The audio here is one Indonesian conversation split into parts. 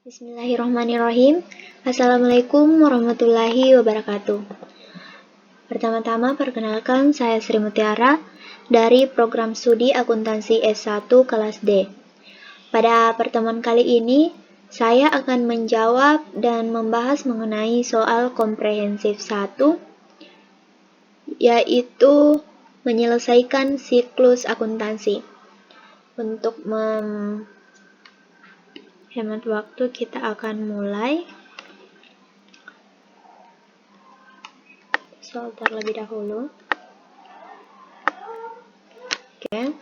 Bismillahirrahmanirrahim. Assalamualaikum warahmatullahi wabarakatuh. Pertama-tama perkenalkan, saya Sri Mutiara dari program studi akuntansi S1 kelas D. Pada pertemuan kali ini, saya akan menjawab dan membahas mengenai soal komprehensif 1, yaitu menyelesaikan siklus akuntansi. Untuk hemat waktu, kita akan mulai soal terlebih dahulu. Oke,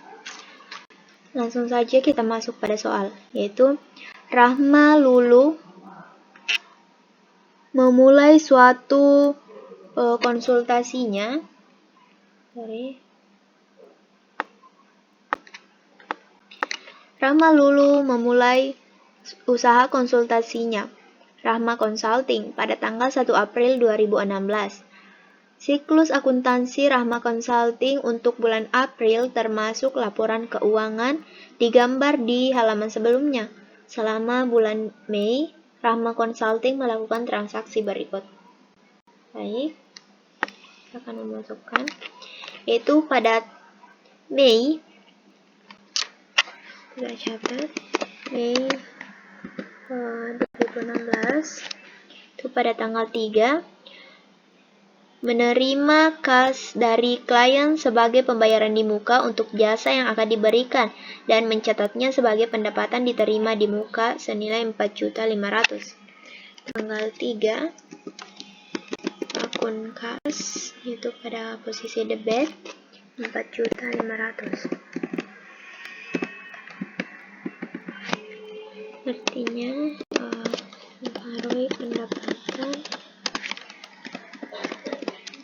langsung saja kita masuk pada soal, yaitu Rahma Lulu memulai suatu konsultasinya. Rahma Lulu memulai usaha konsultasinya, Rahma Consulting, pada tanggal 1 April 2016. Siklus akuntansi Rahma Consulting untuk bulan April termasuk laporan keuangan digambar di halaman sebelumnya. Selama bulan Mei, Rahma Consulting melakukan transaksi berikut. Baik, kita akan memasukkan, yaitu pada Mei, kita catat, Mei 2016, itu pada tanggal 3, menerima kas dari klien sebagai pembayaran di muka untuk jasa yang akan diberikan dan mencatatnya sebagai pendapatan diterima di muka senilai 4.500.000. Tanggal 3, akun kas, itu pada posisi debit 4.500.000. Artinya mempengaruhi pendapatan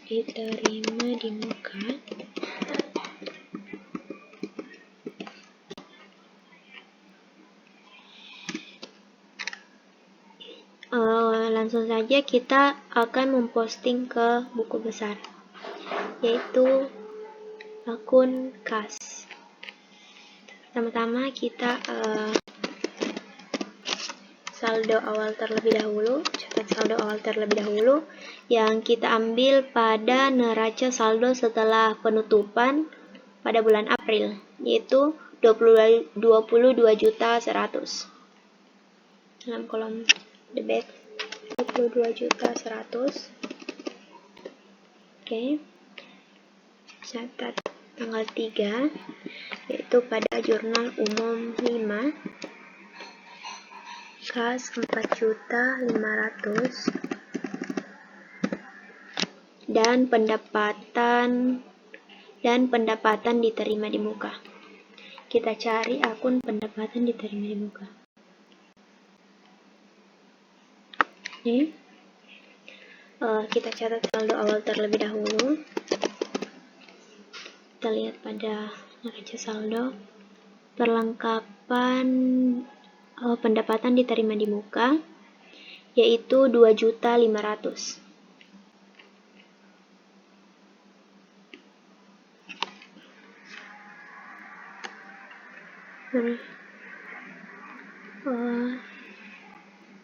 diterima di muka langsung saja kita akan memposting ke buku besar, yaitu akun kas. Pertama-tama kita saldo awal terlebih dahulu, catat saldo awal terlebih dahulu yang kita ambil pada neraca saldo setelah penutupan pada bulan April, yaitu 22.100.000. Dalam kolom debit 22.100.000. Oke, catat tanggal 3, yaitu pada jurnal umum 5, kas 4.500.000 dan pendapatan diterima di muka. Kita cari akun pendapatan diterima di muka. Ini kita catat saldo awal terlebih dahulu. Kita lihat pada neraca saldo, perlengkapan pendapatan diterima di muka, yaitu 2.500.000.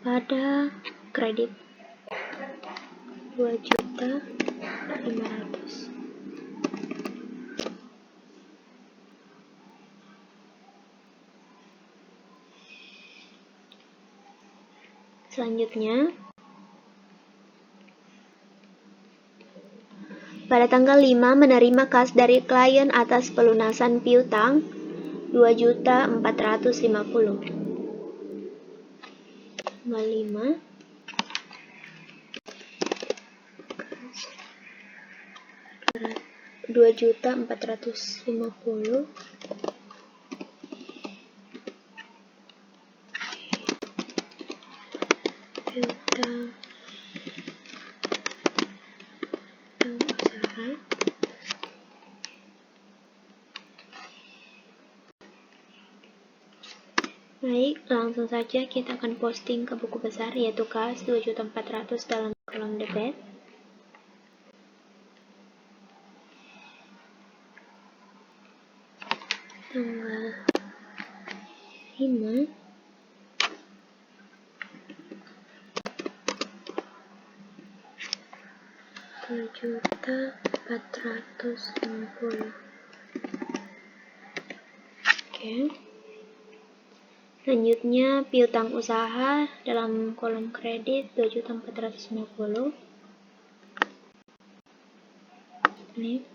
Pada kredit 2.500.000. Selanjutnya, pada tanggal 5 menerima kas dari klien atas pelunasan piutang 2.450.000. Tanggal 5, 2.450.000. Piutang usaha. Baik, langsung saja kita akan posting ke buku besar, yaitu kas 2.400.000 dalam kolom debit. Tanggal 5, 450. Oke. Selanjutnya piutang usaha dalam kolom kredit 2.450. Ini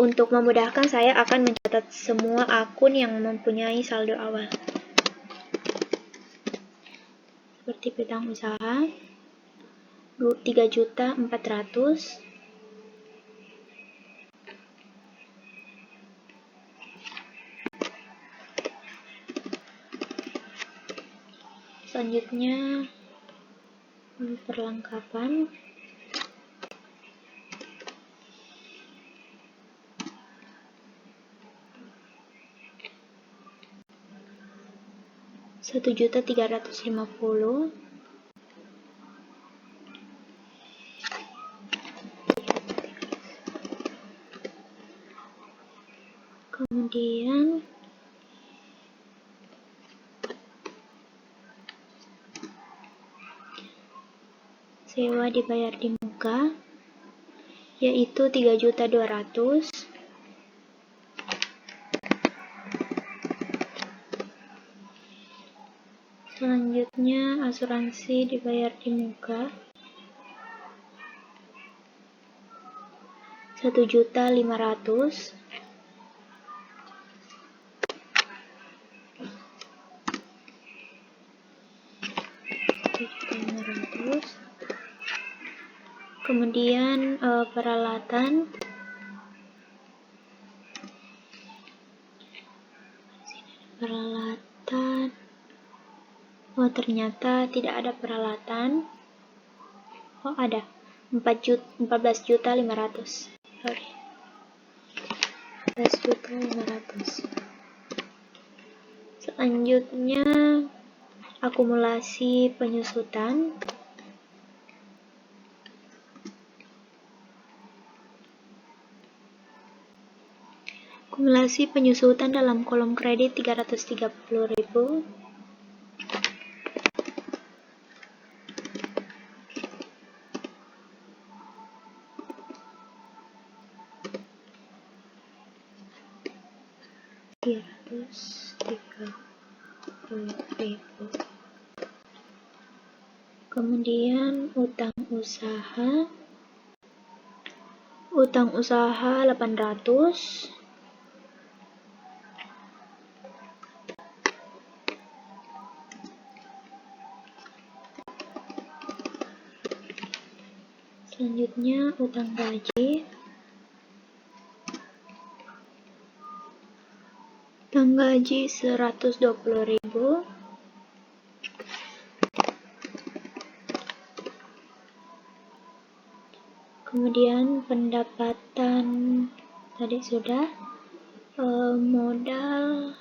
untuk memudahkan saya akan mencatat semua akun yang mempunyai saldo awal. Seperti piutang usaha 3.400. Selanjutnya perlengkapan. Rp1.350.000. Kemudian sewa dibayar di muka, yaitu 3.200.000. Selanjutnya asuransi dibayar di muka 1.500.000. Kemudian peralatan oh ternyata tidak ada peralatan. Oh ada 14.500.000. Sorry, 14.500.000. Selanjutnya akumulasi penyusutan. Akumulasi penyusutan dalam kolom kredit 330.000. Kemudian utang usaha 800. Selanjutnya utang gaji. Utang gaji 120.000. Kemudian pendapatan tadi sudah, modal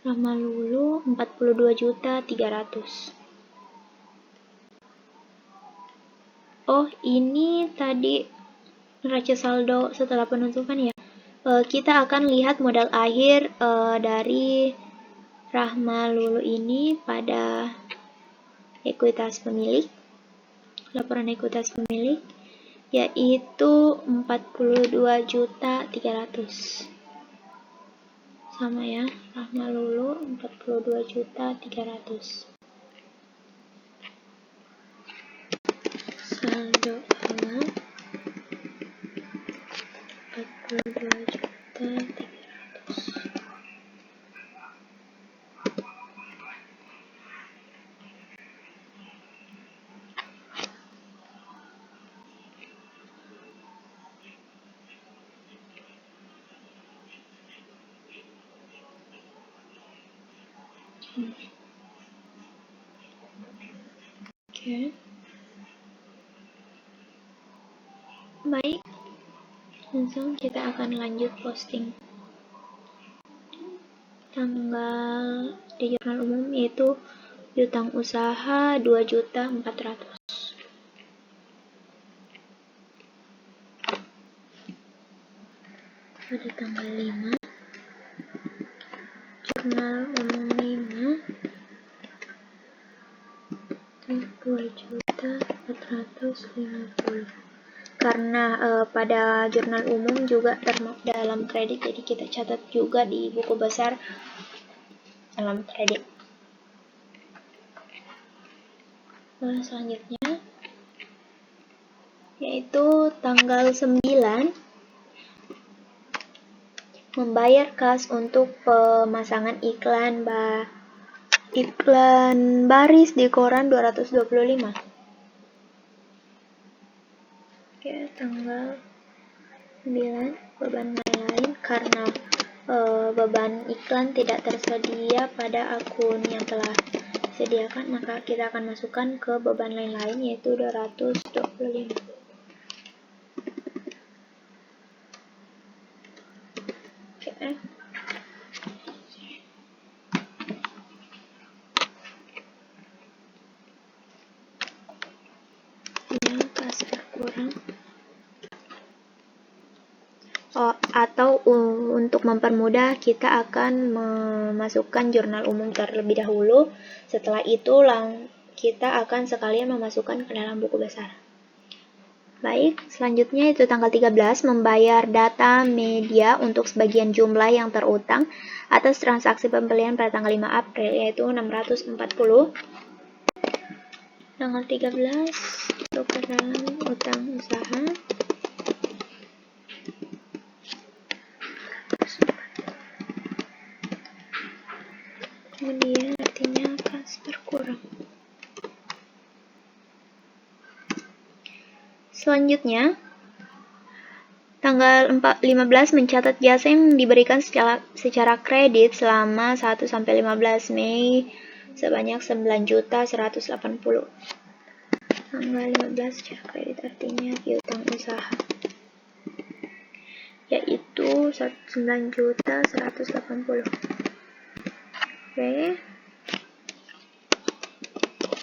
Rahma Lulu 42.300.000. Oh, ini tadi neraca saldo setelah penutupan ya. Kita akan lihat modal akhir dari Rahma Lulu ini pada ekuitas pemilik, laporan ekuitas pemilik, yaitu 42.300.000. Sama ya, Rahma Lulu 42.300.000. Saldo awal 42.300.000. Oke. Baik, langsung kita akan lanjut posting tanggal di jurnal umum, yaitu piutang usaha 2.400.000. Pada tanggal 5, jurnal umum 5 2.450.000. karena pada jurnal umum juga termasuk dalam kredit, jadi kita catat juga di buku besar dalam kredit. Selanjutnya yaitu tanggal 9 membayar kas untuk pemasangan iklan baris di koran 225. Oke, tanggal 9 beban lain-lain karena beban iklan tidak tersedia pada akun yang telah disediakan, maka kita akan masukkan ke beban lain-lain yaitu 225. Oke. Kas berkurang. Atau untuk mempermudah, kita akan memasukkan jurnal umum terlebih dahulu. Setelah itu kita akan sekalian memasukkan ke dalam buku besar. Baik, selanjutnya itu tanggal 13 membayar data media untuk sebagian jumlah yang terutang atas transaksi pembelian pada tanggal 5 April yaitu 640. Tanggal 13 untuk ke dalam utang usaha. Kemudian artinya kas berkurang. Selanjutnya, tanggal 15 mencatat jasa yang diberikan secara kredit selama 1-15 Mei sebanyak 9.180. Tanggal 15 secara kredit artinya piutang usaha, yaitu 9.180. Oke,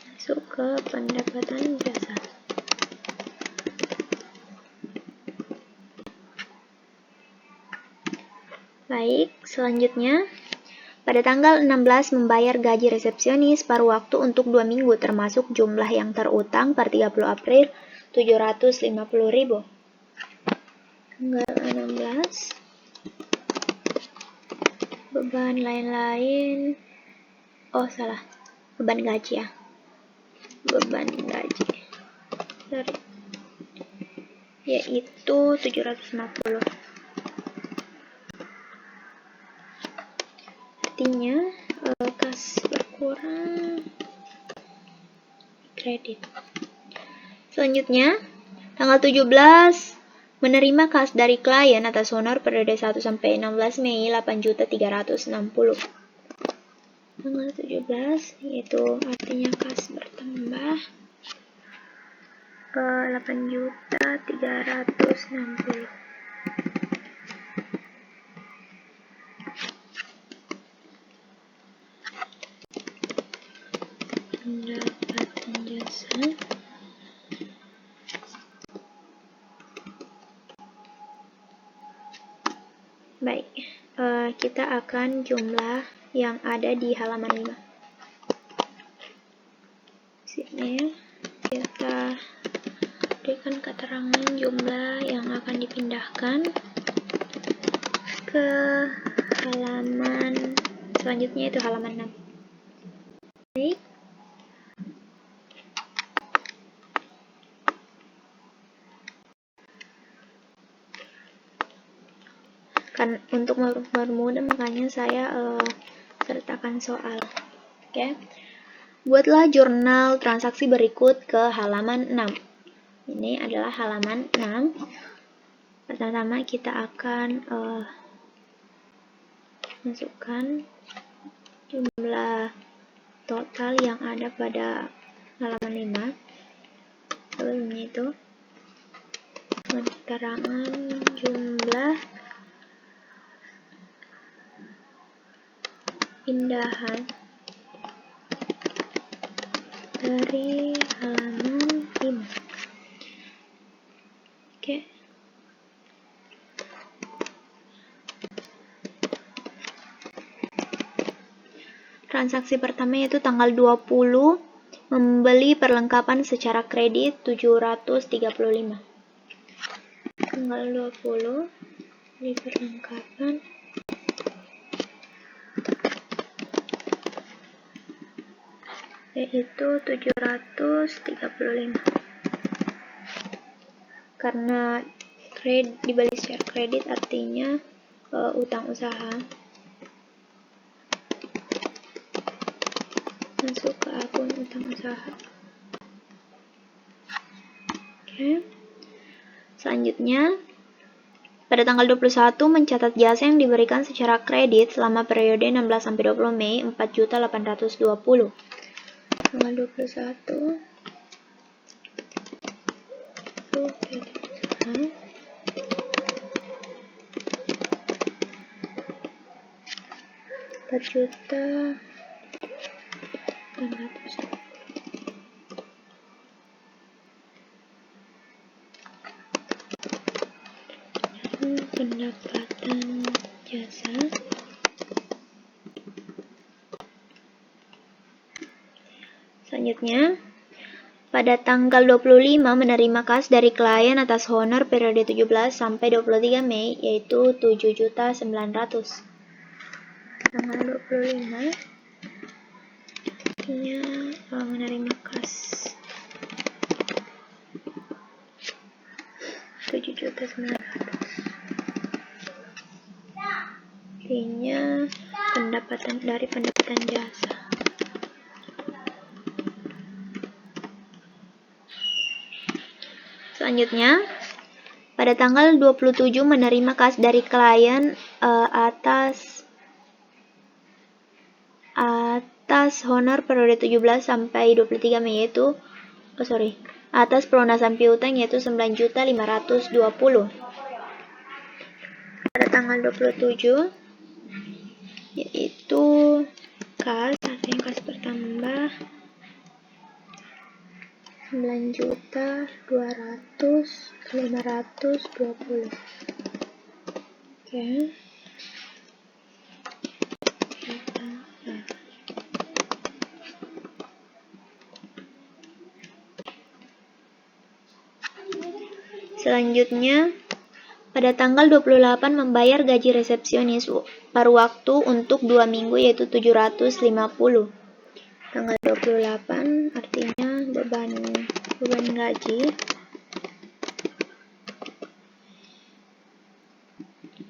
masuk ke pendapatan jasa. Baik, selanjutnya pada tanggal 16 membayar gaji resepsionis paruh waktu untuk 2 minggu termasuk jumlah yang terutang per 30 April 750.000. Tanggal 16 beban lain-lain, beban gaji ya, beban gaji yaitu 750. Artinya kas berkurang kredit. Selanjutnya tanggal 17 menerima kas dari klien atas honor periode 1-16 Mei 8.360. Tanggal 17 yaitu artinya kas bertambah 8.360. Pendapatan jasa. Baik, kita akan jumlah yang ada di halaman 5. Sini kita berikan keterangan jumlah yang akan dipindahkan ke halaman selanjutnya, itu halaman 6. Baik. Untuk mempermudah makanya saya sertakan soal. Oke. Buatlah jurnal transaksi berikut ke halaman 6. Ini adalah halaman 6. Pertama kita akan masukkan jumlah total yang ada pada halaman 5. Sebelumnya itu keterangan jumlah pindahan dari halaman 5. Oke. Transaksi pertama yaitu tanggal 20 membeli perlengkapan secara kredit 735. tanggal 20 di perlengkapan yaitu 735. Karena dibalik share kredit artinya utang usaha, masuk ke akun utang usaha. Oke. Selanjutnya, pada tanggal 21 mencatat jasa yang diberikan secara kredit selama periode 16-20 Mei 4.820. Tanggal 21 4.800. Pendapatan jasa selanjutnya, pada tanggal 25 menerima kas dari klien atas honor periode 17 sampai 23 Mei yaitu 7.900. Tanggal 25 menerima kas 7.900. Artinya pendapatan jasa. Selanjutnya, pada tanggal 27 menerima kas dari klien atas honor periode 17 sampai 23 Mei yaitu atas pelunasan piutang yaitu 9.520. Pada tanggal 27 yaitu kas bertambah 9.520. Oke. Selanjutnya, pada tanggal 28 membayar gaji resepsionis paruh waktu untuk 2 minggu yaitu 750. Tanggal 28 artinya beban gaji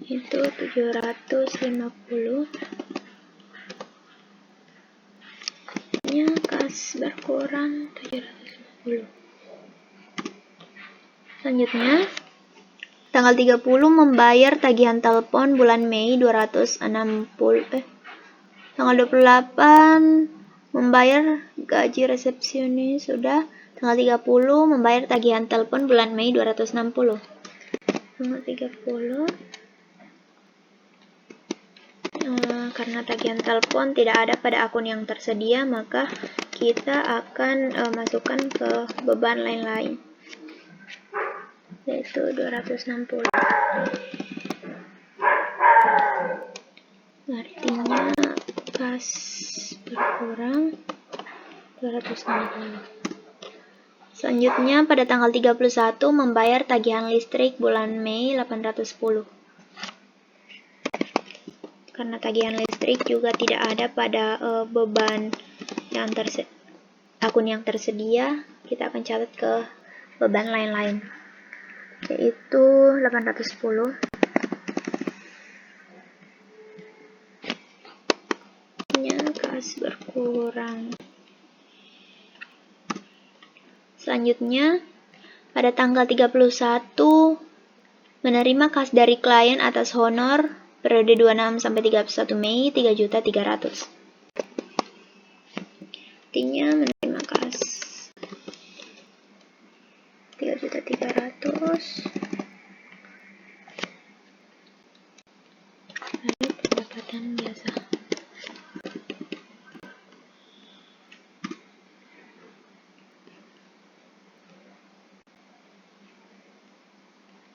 itu 750. Kas berkurang 750. Selanjutnya, tanggal 30 membayar tagihan telepon bulan Mei 260. Tanggal 28 membayar gaji resepsionis sudah. Tanggal 30 membayar tagihan telepon bulan Mei 260. Tanggal 30 karena tagihan telepon tidak ada pada akun yang tersedia, maka kita akan masukkan ke beban lain-lain yaitu 260. Artinya kas berkurang 260. Selanjutnya, pada tanggal 31 membayar tagihan listrik bulan Mei 810. Karena tagihan listrik juga tidak ada pada beban yang akun yang tersedia, kita akan catat ke beban lain-lain yaitu 810. Kas berkurang. Selanjutnya, pada tanggal 31 menerima kas dari klien atas honor periode 26 sampai 31 Mei 3.300. Artinya menerima kas 3.300. Dari pendapatan jasa.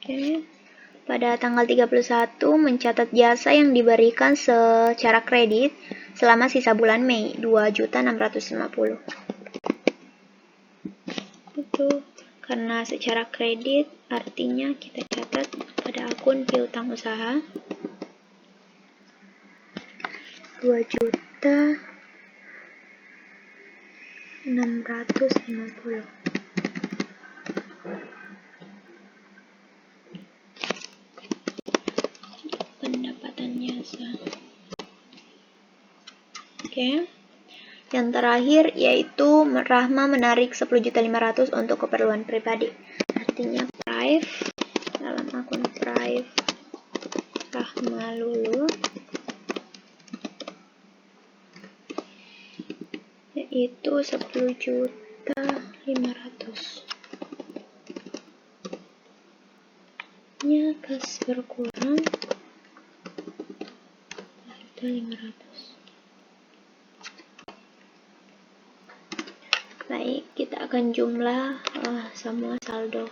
Oke. Pada tanggal 31 mencatat jasa yang diberikan secara kredit selama sisa bulan Mei 2.650. Itu Karena secara kredit artinya kita catat pada akun piutang usaha 2.650.000. Pendapatannya sah. Oke. Yang terakhir yaitu Rahma menarik 10.500.000 untuk keperluan pribadi. Artinya prive, dalam akun prive Rahma Lulu yaitu 10.500.000. Nya kas berkurang 10.500. Baik, kita akan jumlah semua saldo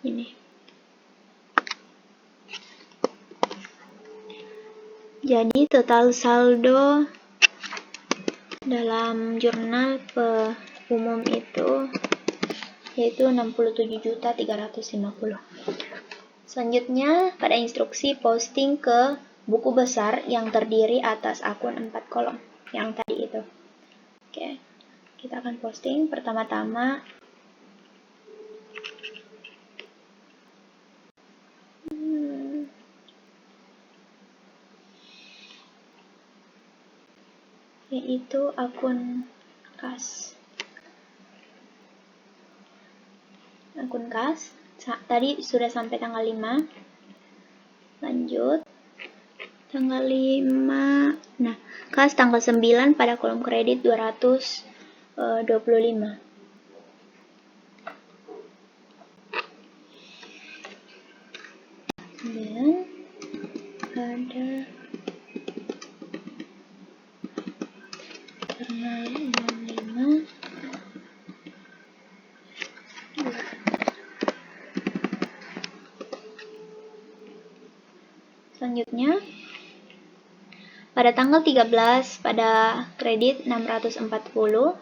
ini. Jadi total saldo dalam jurnal umum itu yaitu 67.350. Selanjutnya pada instruksi posting ke buku besar yang terdiri atas akun 4 kolom yang tadi itu. Oke. Kita akan posting pertama-tama yaitu akun kas. Akun kas tadi sudah sampai tanggal 5. Lanjut tanggal 5. Nah, kas tanggal 9 pada kolom kredit 225. Dan ada tanggal 65. Selanjutnya pada tanggal 13 pada kredit 640.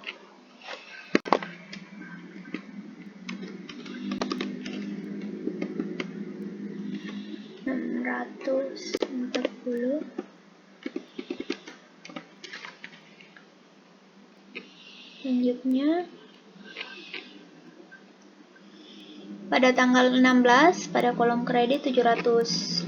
Selanjutnya pada tanggal 16 pada kolom kredit 750.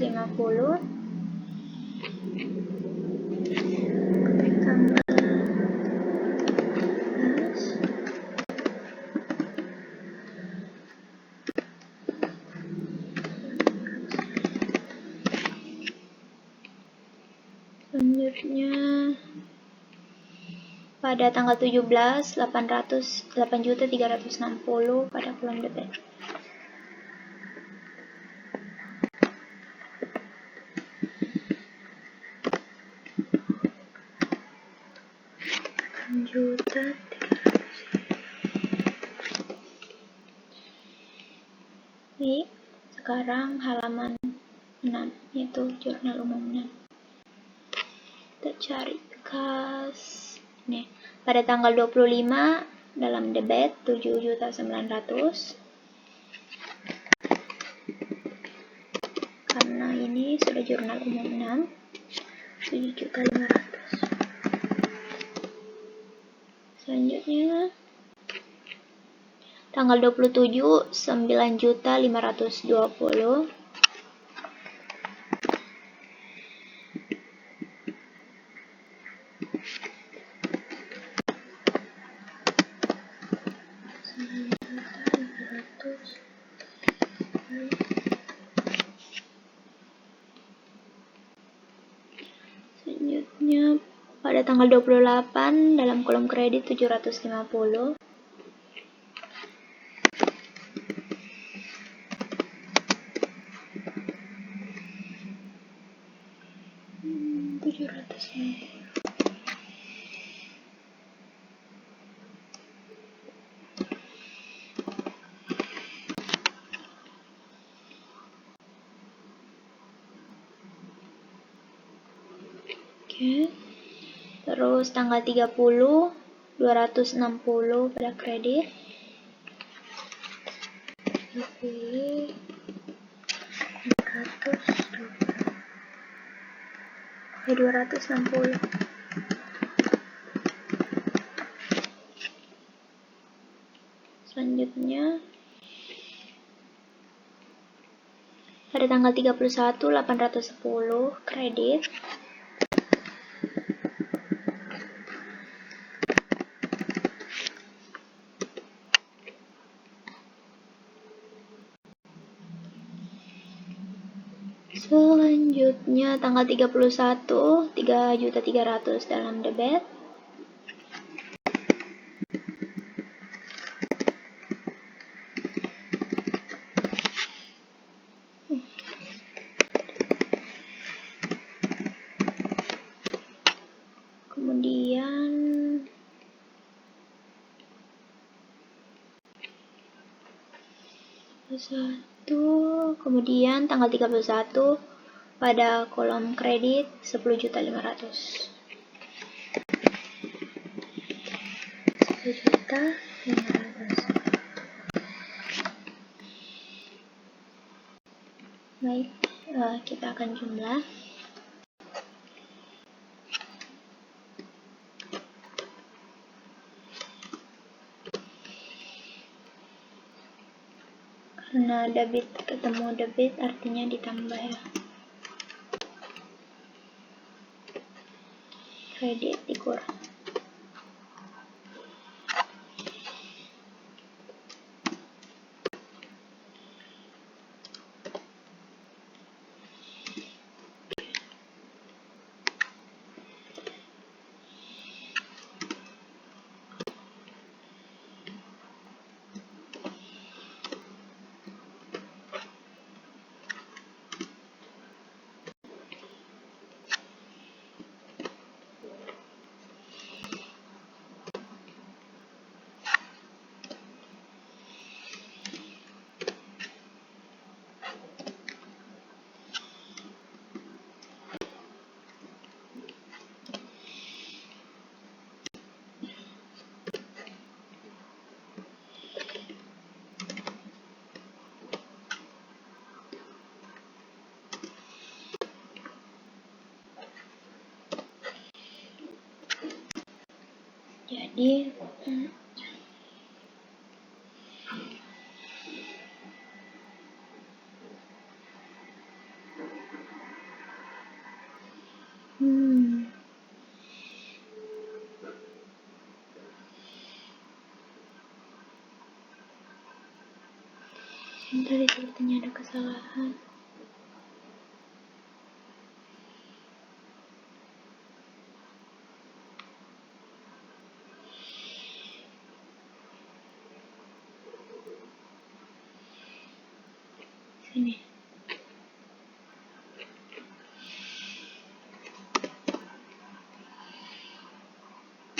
Selanjutnya pada tanggal 17 8.360 pada kolom debit. Ini sekarang halaman 6 yaitu jurnal umum 6. Kita cari kas. Nih, pada tanggal 25 dalam debit 7.900.000. Karena ini sudah jurnal umum 6. 7.500.000. Selanjutnya tanggal 27 9.520. Selanjutnya pada tanggal 28 dalam kolom kredit 750. Oke. Terus tanggal 30 260 pada kredit. pilih 260. Selanjutnya pada tanggal 31 810 kredit. Selanjutnya tanggal 31 3.300.000 dalam debit. Kemudian tanggal 31 pada kolom kredit 10.500.000. 10.500.000. Baik, kita akan jumlah. Karena debit ketemu debit artinya ditambah ya. Kredit dikurang. Jadi tadi sepertinya ada kesalahan. Sini.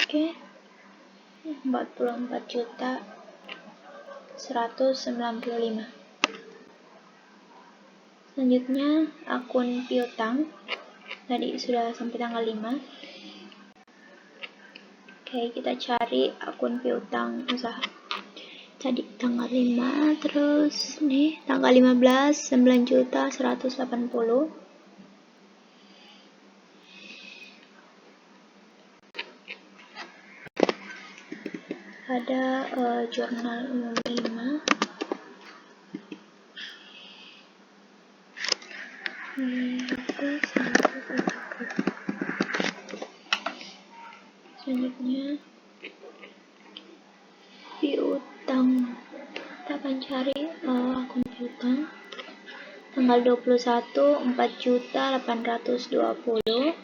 Oke. 44.195.000. Selanjutnya akun piutang. Tadi sudah sampai tanggal 5. Oke, kita cari akun piutang usaha. Tadi tanggal 5, terus nih tanggal 15 9.180. Ada jurnal umum 5. Selanjutnya piutang. Kita akan cari akun piutang. Tanggal 21 4.820.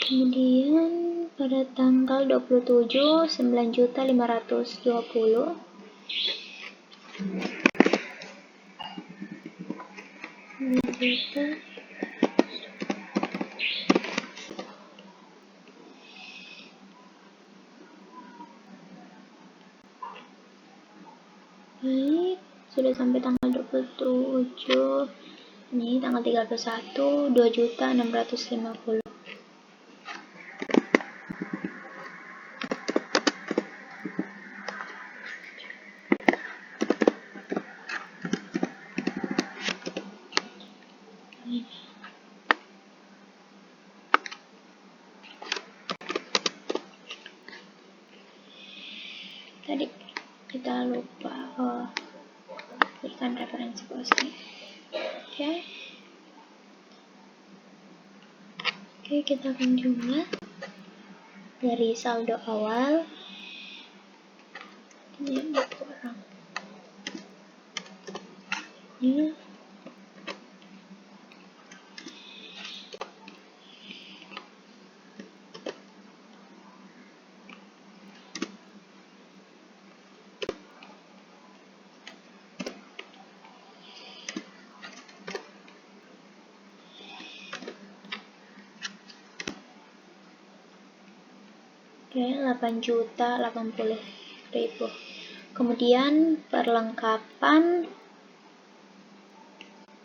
Kemudian pada tanggal 27 9.520. sampai tanggal 27. Ini tanggal 31, 2.650.000. Tadi kita lupa berikan referensi posting. Oke, kita akan jumlah dari saldo awal. Ini kurang. Ini Oke, 8.080.000. Kemudian perlengkapan,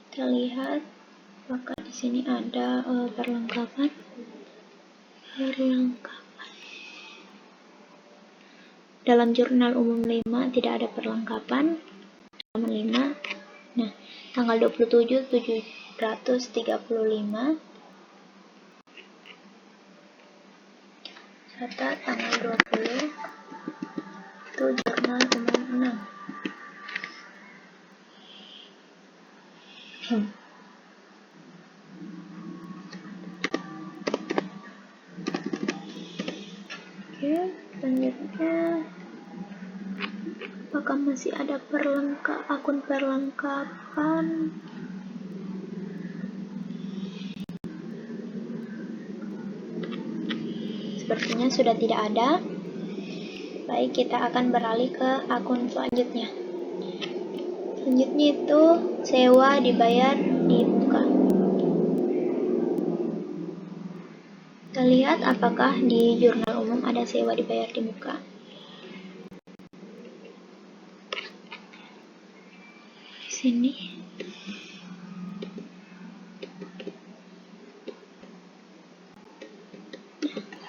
kita lihat apakah di sini ada perlengkapan. Dalam jurnal umum 5 tidak ada perlengkapan. Halaman 5. Nah, tanggal 27 735. Data tanggal 20 itu jurnal umum 6. Oke, selanjutnya apakah masih ada akun perlengkapan? Sepertinya sudah tidak ada. Baik, kita akan beralih ke akun selanjutnya. Selanjutnya itu sewa dibayar di muka. Kita lihat apakah di jurnal umum ada sewa dibayar di muka. Di sini.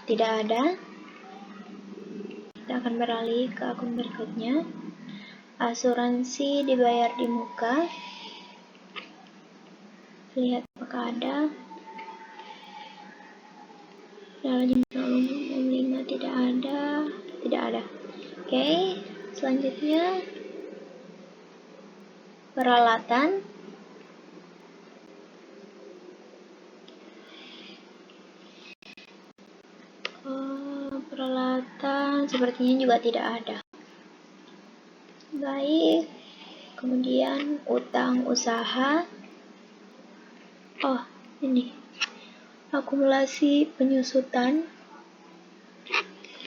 Tidak ada. Kita akan beralih ke akun berikutnya. Asuransi dibayar di muka. Lihat apakah ada. Dalam jurnal umum 5 tidak ada. Oke, selanjutnya peralatan. Peralatan sepertinya juga tidak ada. Baik, kemudian utang usaha. Ini akumulasi penyusutan.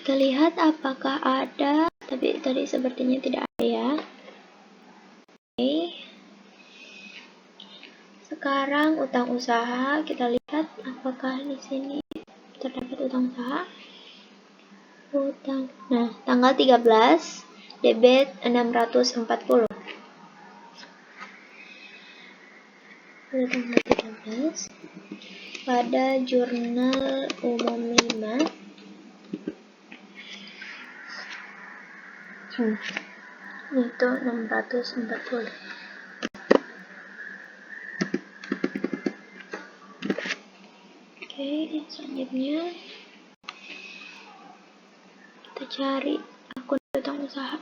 Kita lihat apakah ada, tapi tadi sepertinya tidak ada ya. Oke. Sekarang utang usaha, kita lihat apakah di sini terdapat utang usaha. Nah, tanggal 13 debit 640. Pada tanggal 13 pada jurnal umum 5 itu 640. Oke, selanjutnya kita cari akun utang usaha.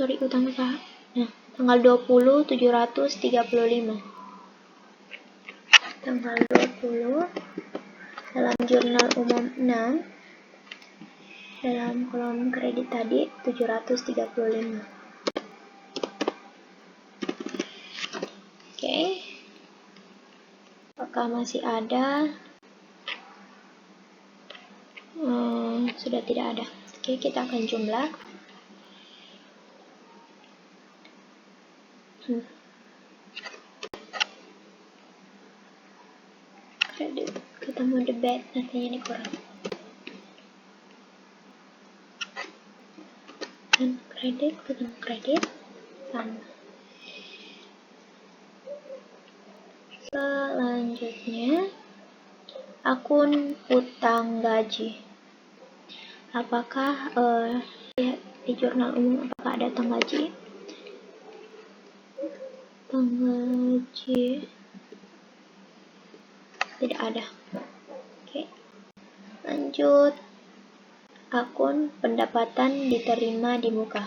Utang usaha. Nah, tanggal 20 735. Tanggal 20 dalam jurnal umum 6 dalam kolom kredit tadi 735. Oke. Apakah masih ada? Sudah tidak ada. Oke, kita akan jumlah. Kredit ketemu debit, nantinya ini kurang. Dan kredit tambah. Selanjutnya, akun utang gaji. Apakah lihat di jurnal umum apakah ada utang gaji? Utang gaji tidak ada. Oke. Lanjut, akun pendapatan diterima di muka.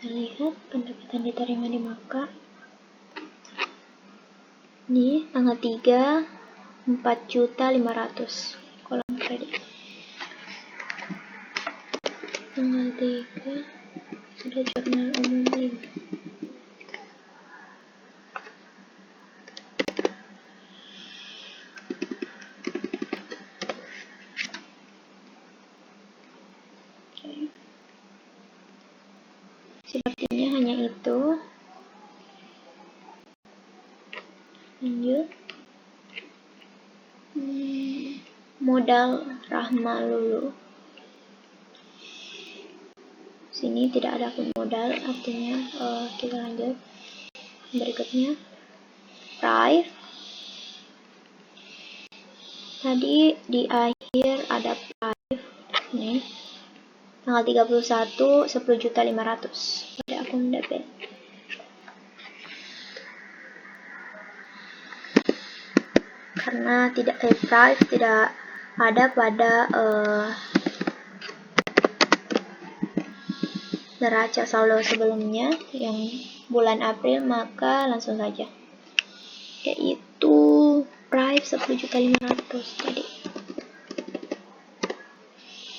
Kita lihat pendapatan diterima di muka. Ini tanggal 3, 4.500.000 kolom kredit. Tanggal 3 ada jurnal umum 5. Sepertinya hanya itu. Lanjut. Modal Rahma Lulu. Sini tidak ada akun modal, artinya kita lanjut. Berikutnya, Prive. Tadi di akhir ada Prive. Nih. Tanggal 31, 10.500.000 pada akun debit. Karena Prive tidak ada pada neraca saldo sebelumnya yang bulan April, maka langsung saja, yaitu Prive 10.500.000 tadi.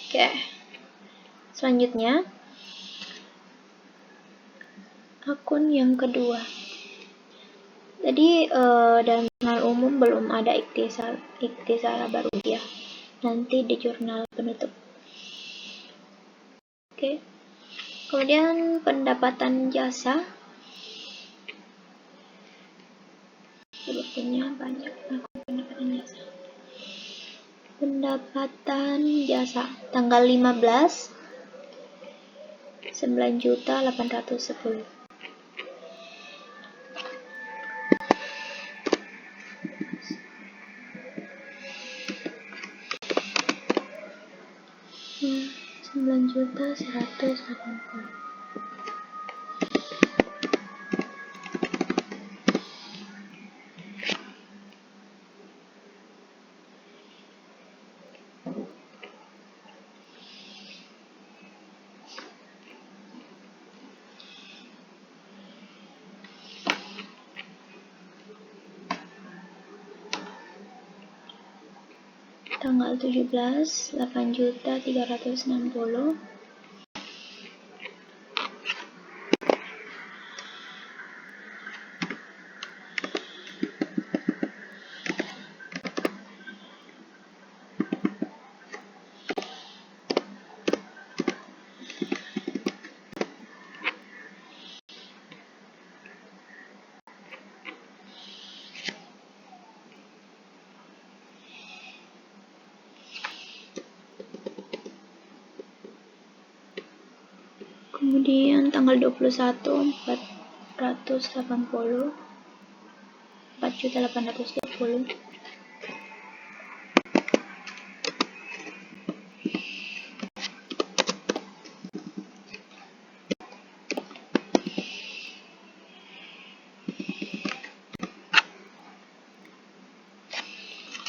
Oke. Selanjutnya, akun yang kedua. Tadi dalam jurnal umum belum ada ikhtisara baru ya. Nanti di jurnal penutup. Oke. Kemudian pendapatan jasa. Sepertinya banyak akun pendapatan jasa. Pendapatan jasa tanggal 15, 9.810.000. Rp9.180.000. Tanggal 17, 8.360.000. Kemudian tanggal 21, 4.820.000.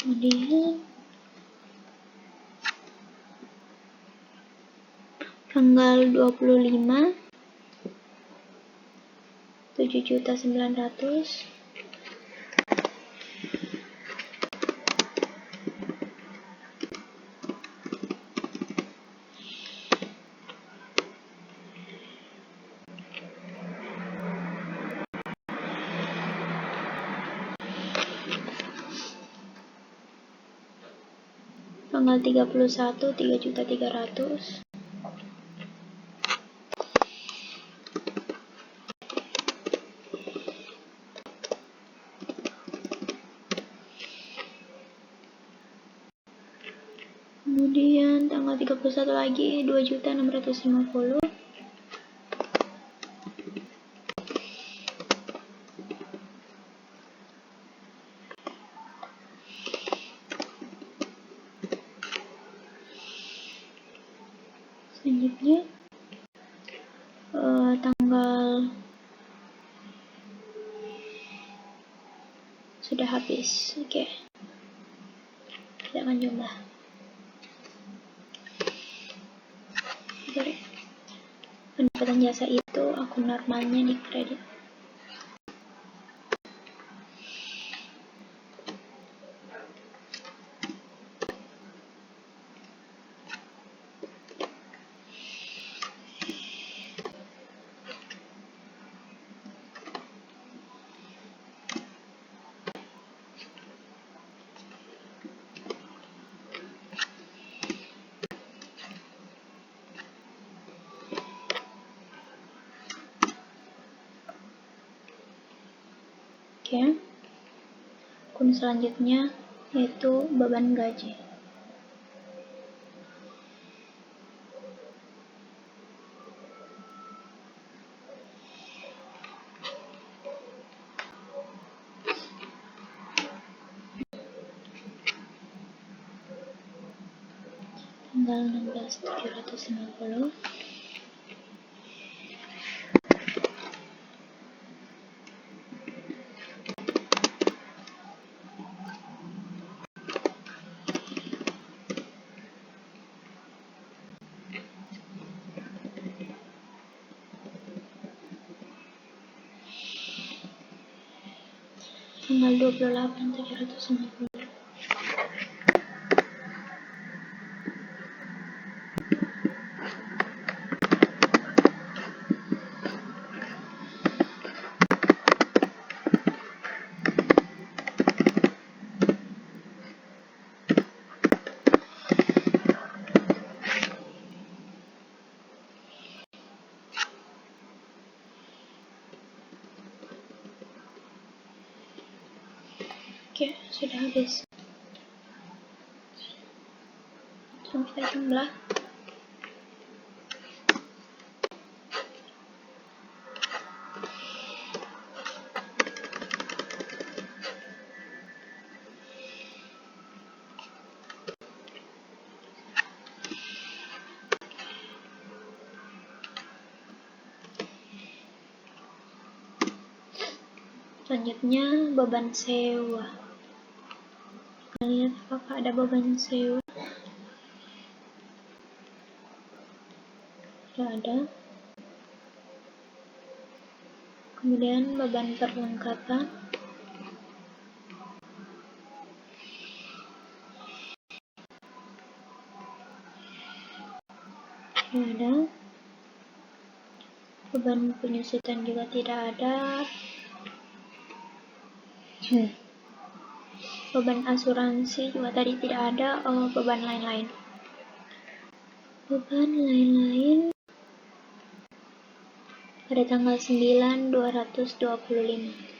Kemudian tanggal 25, 7.900.000. tanggal 31 3.300.000. Kemudian tanggal 31 lagi 2.650.000. Selanjutnya tanggal sudah habis. Oke. Kita akan coba. Pendapatan jasa itu akun normalnya di kredit. Oke. Akun selanjutnya yaitu beban gaji. Tanggal 16.750. Tanggal 28.750. Oke, sudah habis. Langsung kita jumlah. Selanjutnya beban sewa. Kita lihat apakah ada beban sewa. Tidak ada. Kemudian beban perlengkapan. Tidak ada. Beban penyusutan juga tidak ada. Beban asuransi juga tadi tidak ada. Beban lain-lain. Beban lain-lain pada tanggal 9.225.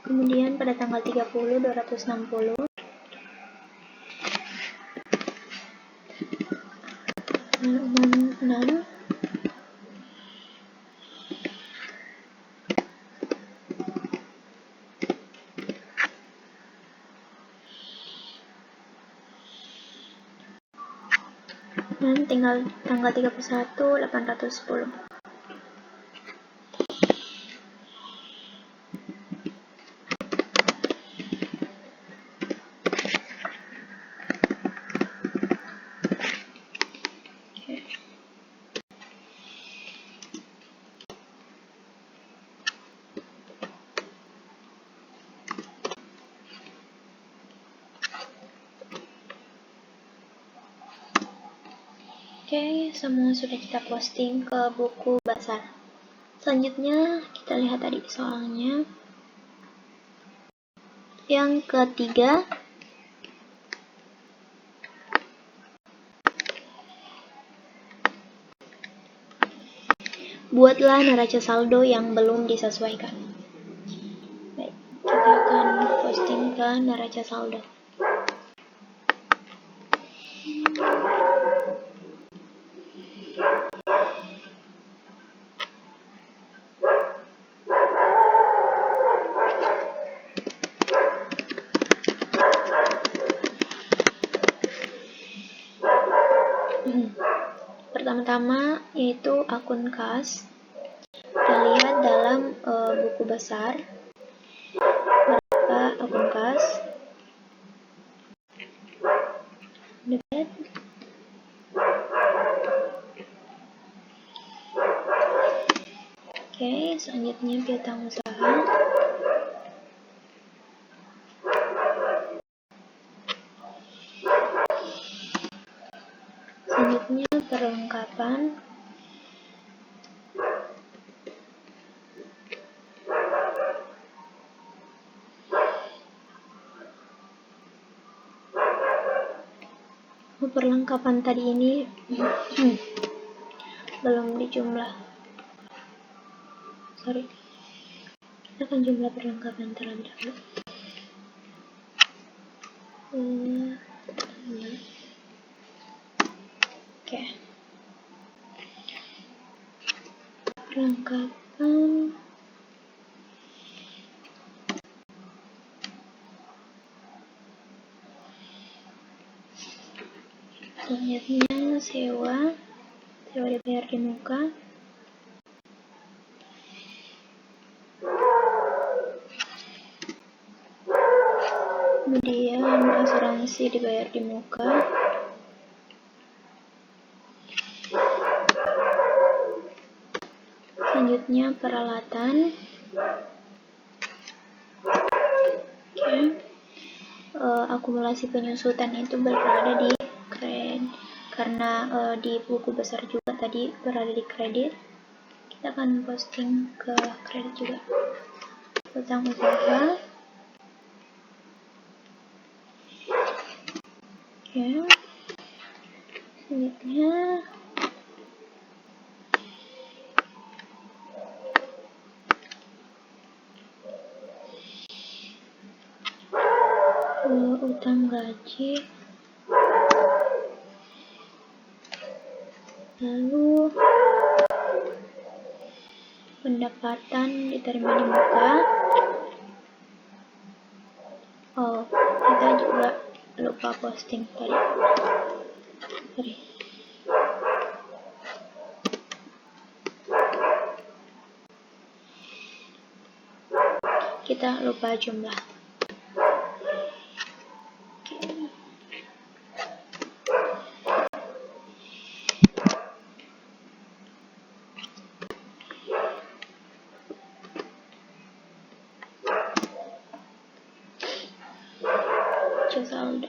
Kemudian pada tanggal 30 260. Halaman 6. Dan tinggal tanggal 31 810. Oke, semua sudah kita posting ke buku Basar. Selanjutnya kita lihat tadi soalnya. Yang ketiga, buatlah neraca saldo yang belum disesuaikan. Baik, kita akan posting ke neraca saldo. Pertama-tama yaitu akun kas. Kita lihat dalam buku besar berapa akun kas. Debit. Oke, selanjutnya piutang usaha. Selanjutnya perlengkapan. Perlengkapan tadi ini belum dijumlah. Sorry. Kita akan jumlah perlengkapan terlebih dahulu. Oke. Perlengkapan. Selanjutnya sewa dibayar di muka. Kemudian asuransi dibayar di muka. Selanjutnya peralatan. Oke. Akumulasi penyusutan itu berada di kredit, karena di buku besar juga tadi berada di kredit. Kita akan posting ke kredit juga. Utang usaha. Oke. Selanjutnya utang gaji, lalu pendapatan diterima di muka. Kita juga lupa posting tadi. Sorry. Kita lupa jumlah. Saldo.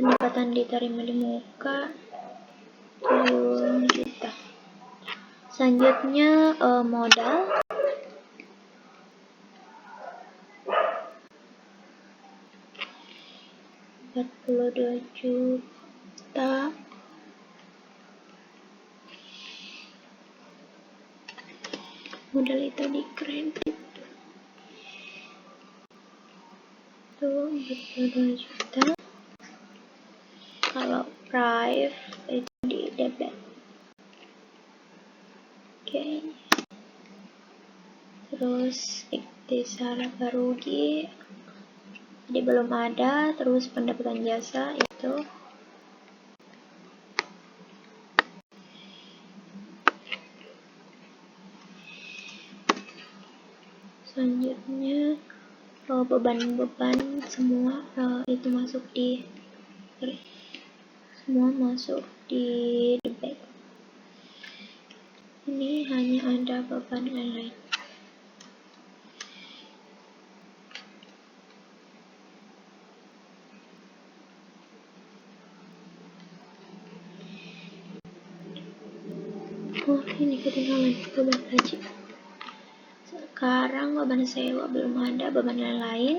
Pendapatan diterima di muka 7 juta. Selanjutnya modal. $42 juta. Modal itu di kredit. Itu 42 juta. Kalau prive itu di debit. Oke. Terus ikhtisar rugi jadi belum ada. Terus pendapatan jasa itu selanjutnya beban-beban semua itu masuk di debit. Ini hanya ada beban lain-lain. Oh, ini ketinggalan beban gaji. Sekarang beban sewa belum ada, beban lain.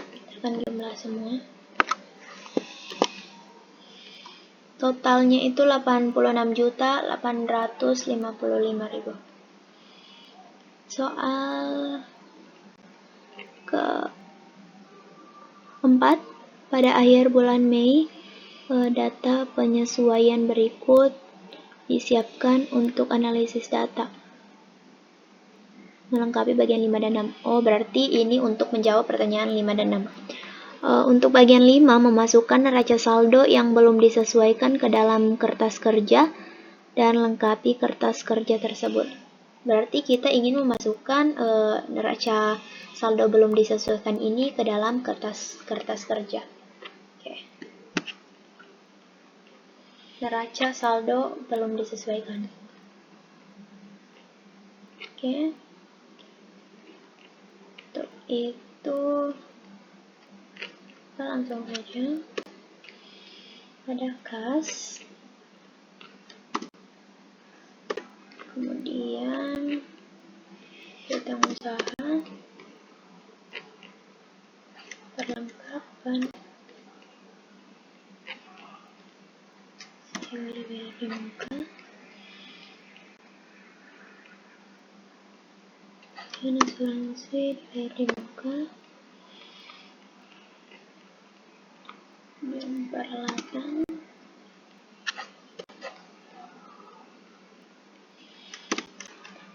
Kita akan jumlah semua. Totalnya itu 86.855.000. Soal keempat, pada akhir bulan Mei, data penyesuaian berikut disiapkan untuk analisis data. Melengkapi bagian 5 dan 6. Oh, berarti ini untuk menjawab pertanyaan 5 dan 6. Untuk bagian 5, memasukkan neraca saldo yang belum disesuaikan ke dalam kertas kerja dan lengkapi kertas kerja tersebut. Berarti kita ingin memasukkan neraca saldo belum disesuaikan ini ke dalam kertas kerja. Oke. Neraca saldo belum disesuaikan. Oke. Untuk itu kita langsung saja pada kas, kemudian piutang usaha, perlengkapan, yang dibayar di muka, dan asuransi dibayar di muka, dan peralatan.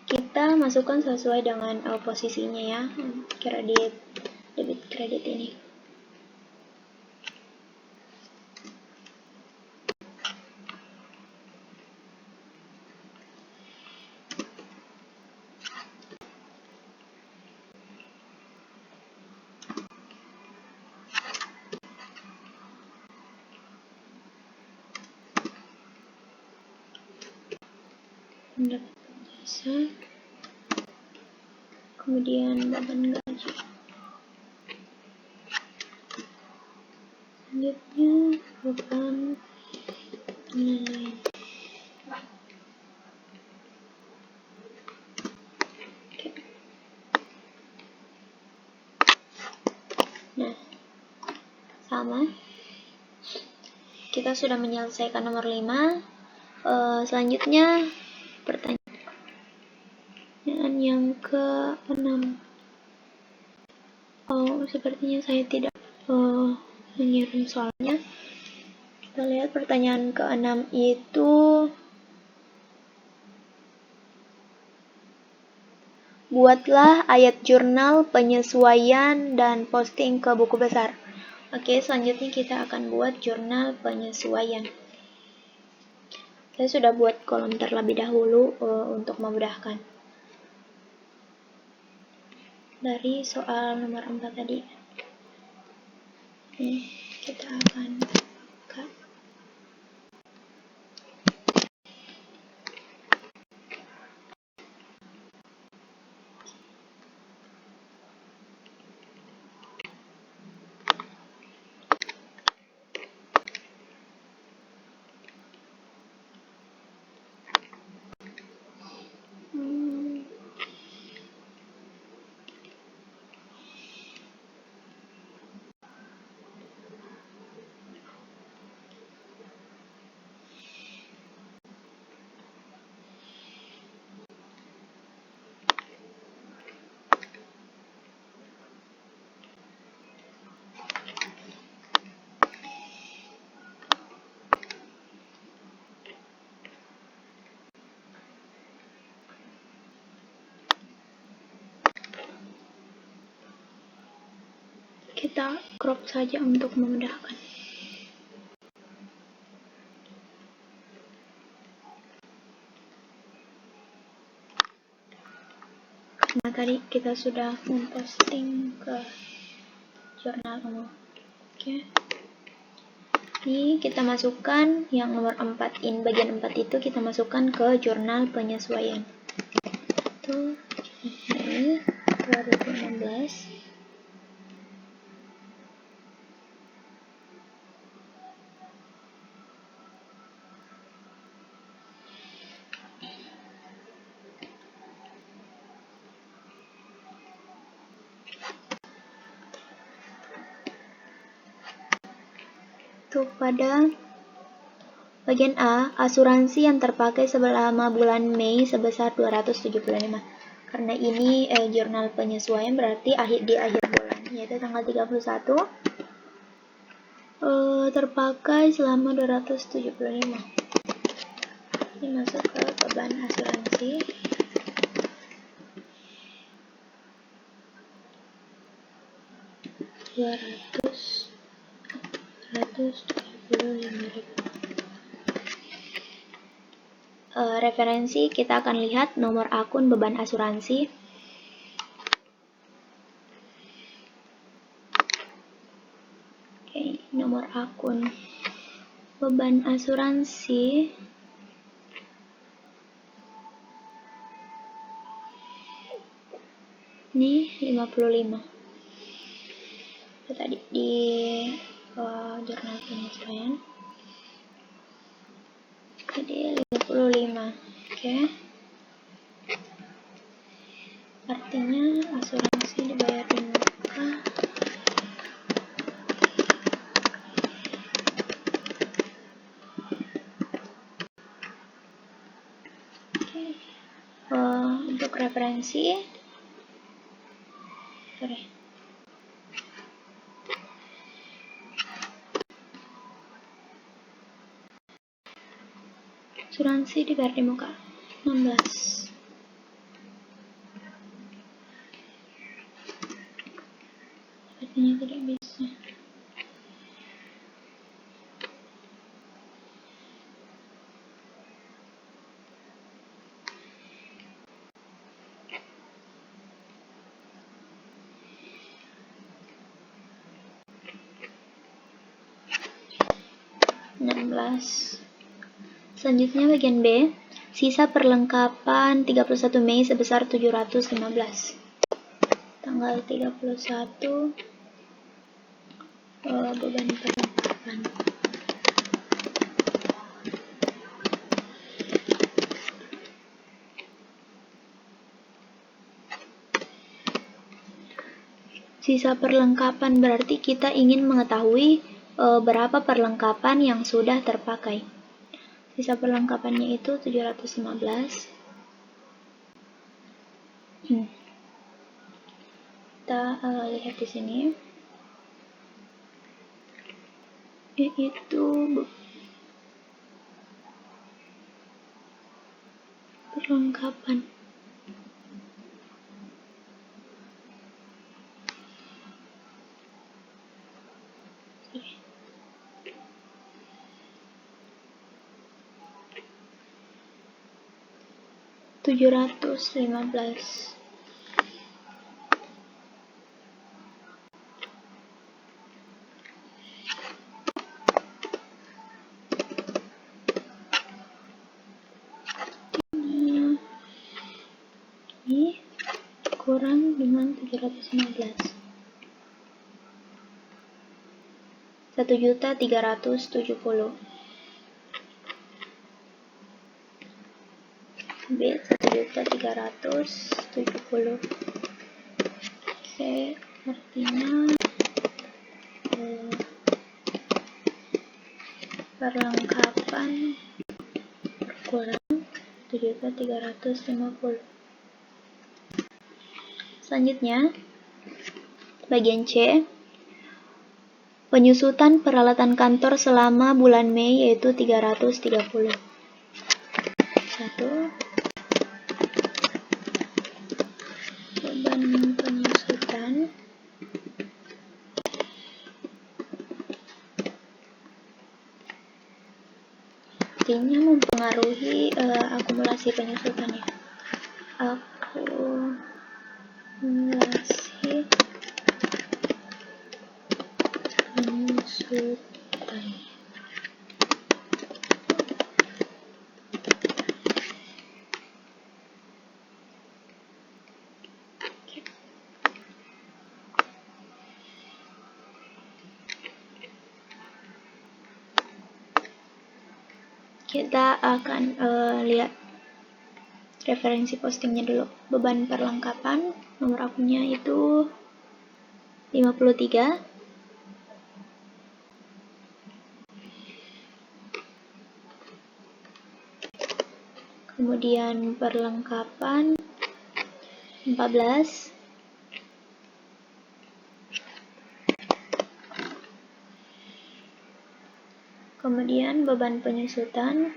Kita masukkan sesuai dengan posisinya ya, kredit, debit, kredit ini. Pendapatan jasa, kemudian beban gaji. Selanjutnya beban lain. Oke. Nah, sama. Kita sudah menyelesaikan nomor 5. Selanjutnya pertanyaan yang ke-6. Oh, sepertinya saya tidak mengirim soalnya. Kita lihat pertanyaan ke-6 itu buatlah ayat jurnal penyesuaian dan posting ke buku besar. Oke, selanjutnya kita akan buat jurnal penyesuaian. Saya sudah buat kolom terlebih dahulu untuk memudahkan. Dari soal nomor 4 tadi. Kita akan buka. Kita crop saja untuk memudahkan. Karena tadi kita sudah memposting ke jurnal umum. Oke. Ini kita masukkan yang nomor 4 in bagian 4 itu kita masukkan ke jurnal penyesuaian. Itu Mei 2016. Untuk pada bagian A, asuransi yang terpakai selama bulan Mei sebesar 275. Karena ini jurnal penyesuaian, berarti di akhir bulan, yaitu tanggal 31, terpakai selama 275. Ini masuk ke beban asuransi. Referensi, kita akan lihat nomor akun beban asuransi. Oke, nomor akun beban asuransi ini 55. Itu tadi di jurnal penyesuaian. Jadi 55. Oke. Artinya asuransi dibayar di muka. Oke. Untuk referensi, asuransi dibayar di muka 16. Artinya tidak bisa. Selanjutnya bagian B, sisa perlengkapan 31 Mei sebesar 715. Tanggal 31 beban perlengkapan. Sisa perlengkapan berarti kita ingin mengetahui berapa perlengkapan yang sudah terpakai. Sisa perlengkapannya itu 715. Kita lihat di sini. Yaitu perlengkapan. $715. Ini kurang dengan 715. 1.370. B 1.370. Oke, artinya perlengkapan kurang 7.350. Selanjutnya bagian C, penyusutan peralatan kantor selama bulan Mei yaitu 330. 1. Beban penyusutan artinya mempengaruhi akumulasi penyusutannya. Akumulasi penyusutan. Kita akan lihat referensi postingnya dulu. Beban perlengkapan, nomor akunnya itu 53. Kemudian perlengkapan 14. Kemudian beban penyusutan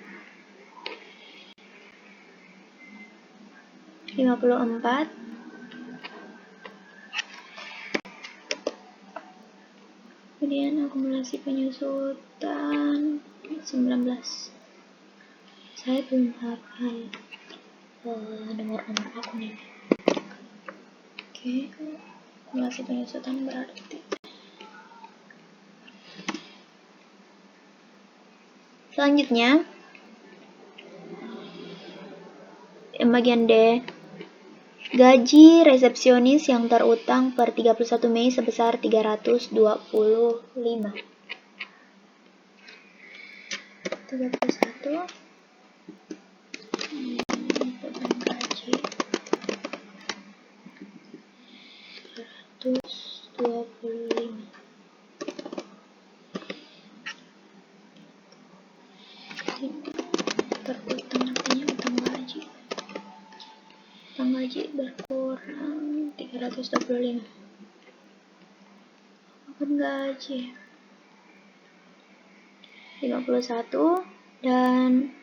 54. Kemudian akumulasi penyusutan 19. Saya belum hafal nomor-nomor akun ini. Oke, akumulasi penyusutan berarti. Selanjutnya, yang bagian D, gaji resepsionis yang terutang per 31 Mei sebesar 325. 31. Beban gaji 325. Terutang artinya utang gaji. Utang gaji berkurang 325. Beban gaji 51 dan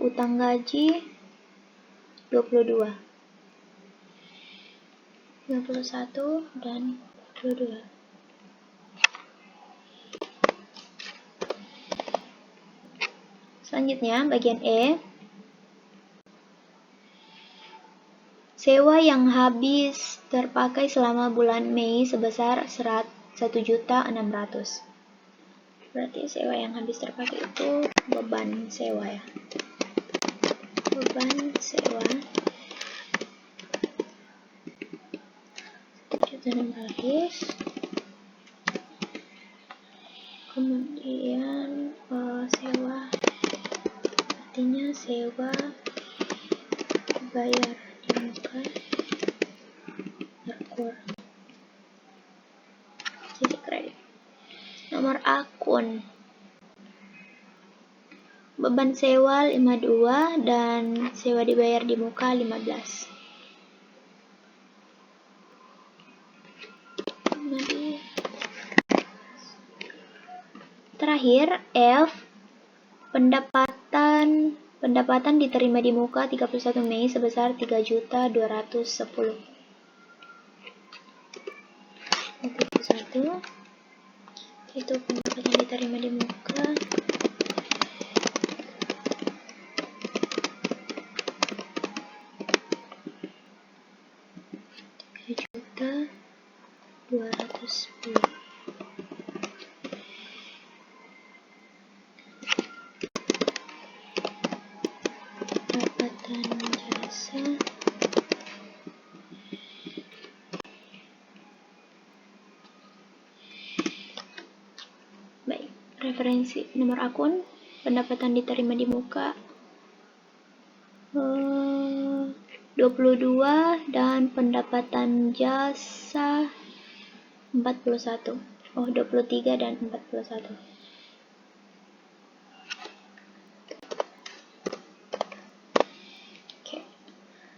utang gaji 22. 51 dan 22. Selanjutnya bagian E, sewa yang habis terpakai selama bulan Mei sebesar 1.600.000. Berarti sewa yang habis terpakai itu beban sewa ya. Beban sewa 1.600.000. Kemudian sewa artinya sewa bayar di muka berkurang. Sisi kredit. Nomor akun. Beban sewa 52 dan sewa dibayar di muka 15. Terakhir, F, pendapatan diterima di muka 31 Mei sebesar 3.210. 31 itu pendapatan diterima di muka 3.210. Pendapatan jasa baik, referensi nomor akun, pendapatan diterima di muka 22 dan pendapatan jasa 41. 23 dan 41. Oke.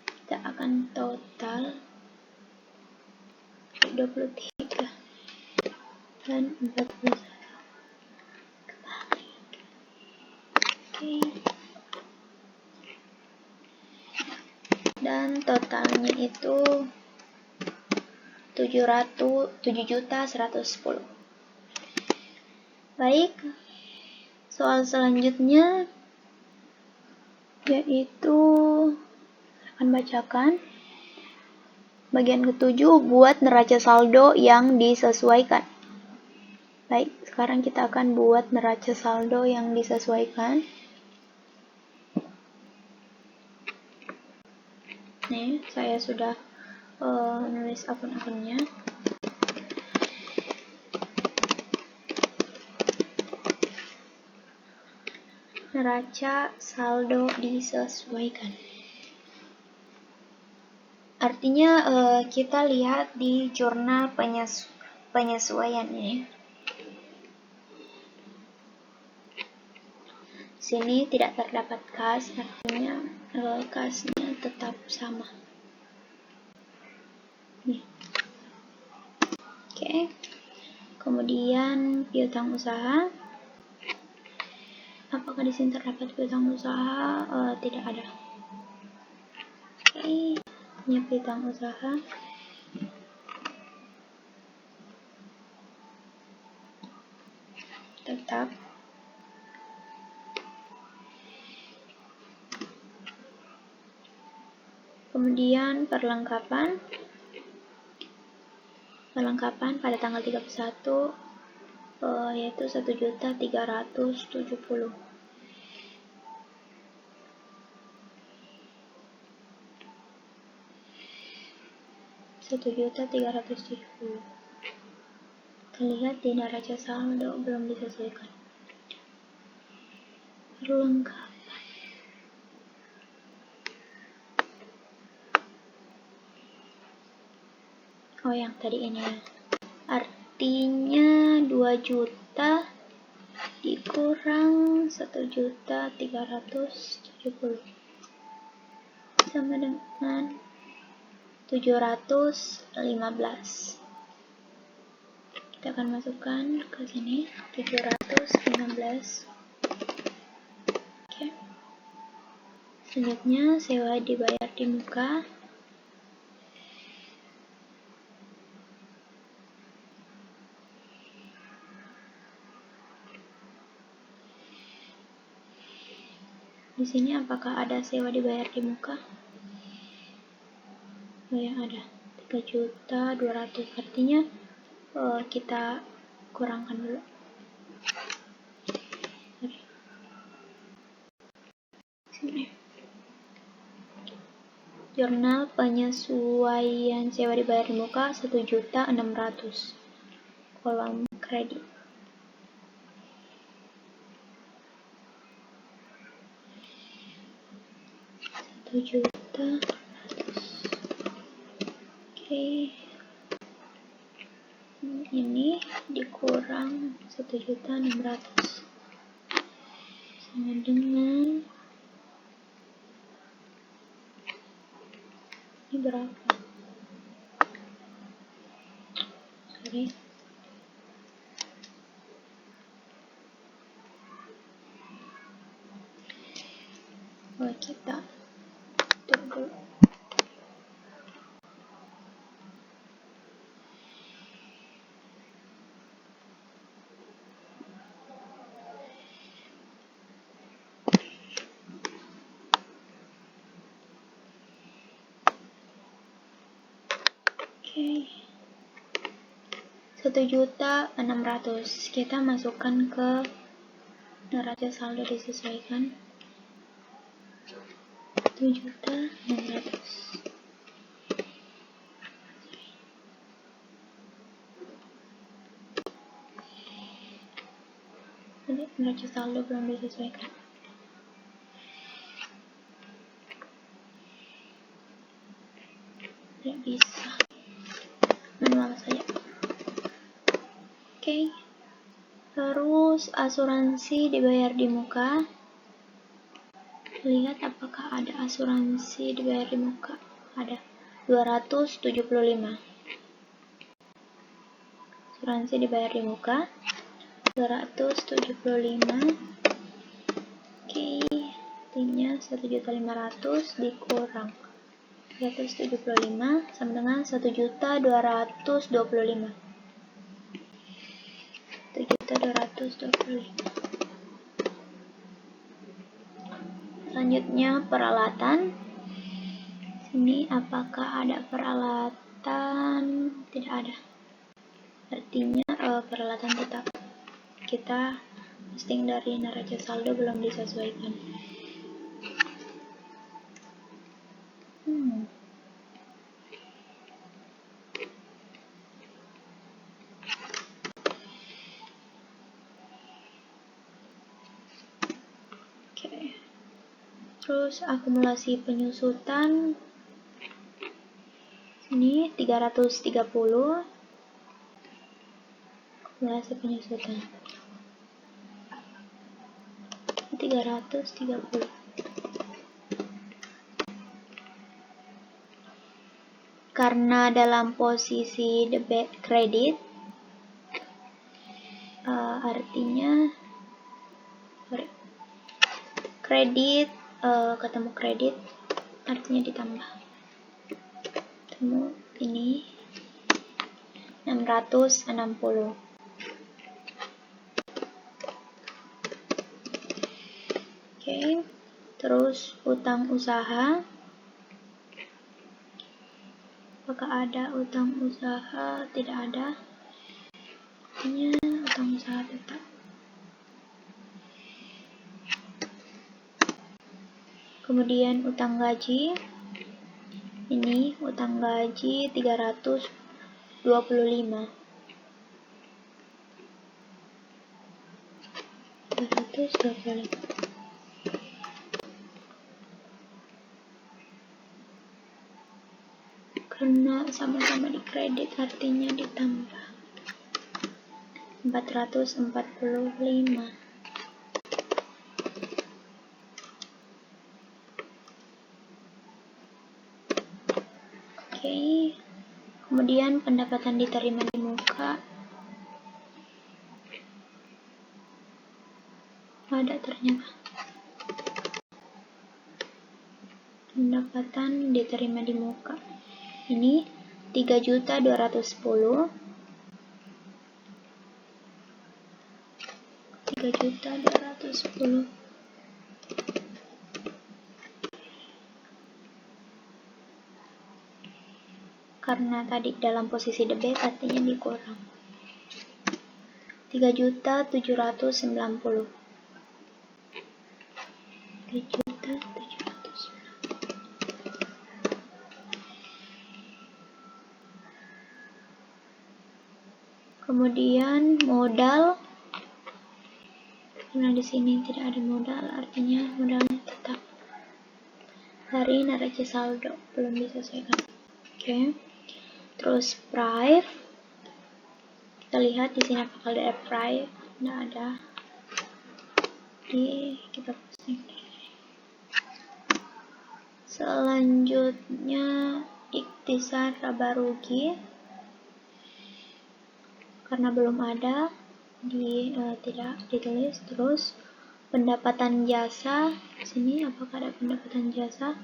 Kita akan total 23 dan 41. Kebalik. Oke. Dan totalnya itu 7.110. Baik, soal selanjutnya yaitu akan bacakan bagian ke-7, buat neraca saldo yang disesuaikan. Baik, sekarang kita akan buat neraca saldo yang disesuaikan. Nih, saya sudah nulis akun-akunnya. Neraca saldo disesuaikan. Artinya kita lihat di jurnal penyesuaian ini. Sini tidak terdapat kas, artinya kasnya tetap sama. Nih. Oke. Kemudian piutang usaha. Apakah di sini terdapat piutang usaha? Tidak ada. Oke. Ini piutang usaha. Tetap. Kemudian perlengkapan pada tanggal 31 yaitu 1.370.000. Terlihat di neraca saldo belum disesuaikan. Perlengkapan. Oh, yang tadi ini ya. Artinya 2 juta dikurang 1.370.000 sama dengan 715. Kita akan masukkan ke sini 715. Oke. Selanjutnya sewa dibayar di muka. Di sini apakah ada sewa dibayar di muka? Oh ya, ada. 3.200.000. Artinya kita kurangkan dulu. Sini. Jurnal penyesuaian sewa dibayar di muka 1.600.000. Kolom kredit. Oke. Ini dikurang 1.600.000 sama dengan ini berapa? Sorry. Kita tunggu. Oke. 1.600.000 kita masukkan ke neraca saldo disesuaikan. 1.600.000. Jadi neraca saldo belum disesuaikan. Tidak bisa. Manual saja. Oke. Terus asuransi dibayar di muka. Lihat apakah ada asuransi dibayar di muka. Ada 275. Asuransi dibayar di muka 275. Oke, artinya 1.500.000 dikurang 275 sama dengan 1.225. 1.225. Selanjutnya peralatan. Sini apakah ada peralatan? Tidak ada. Artinya peralatan tetap kita posting dari neraca saldo belum disesuaikan. Oke. Terus akumulasi penyusutan ini 330. Akumulasi penyusutan 330. Karena dalam posisi debit kredit, artinya kredit ketemu kredit artinya ditambah. Ketemu ini 660. Oke, terus utang usaha. Apakah ada utang usaha? Tidak ada. Artinya utang usaha tetap. Kemudian utang gaji. Ini utang gaji 325. Karena sama-sama di kredit artinya ditambah 445. Oke. Kemudian pendapatan diterima di muka. Ada ternyata. Pendapatan diterima di muka. Ini 3.210. 3.210. Karena tadi dalam posisi debit artinya dikurang. 3.790. 3.790. Kemudian modal, karena di sini tidak ada modal, artinya modalnya tetap dari neraca saldo belum diselesaikan. Oke. Terus price, kita lihat di sini apakah ada price, tidak ada. Jadi kita pusing. Selanjutnya ikhtisar laba rugi. Karena belum ada, tidak ditulis. Terus pendapatan jasa, di sini apakah ada pendapatan jasa?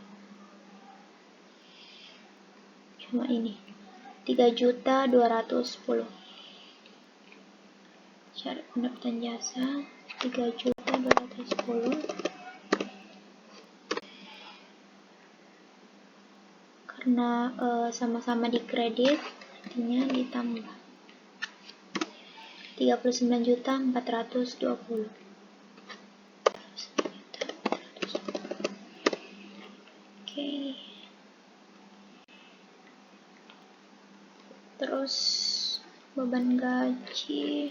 Cuma ini 3.210. Syarat pendapatan jasa 3.210. Karena sama-sama di kredit, artinya ditambah 39.420. Oke. Terus beban gaji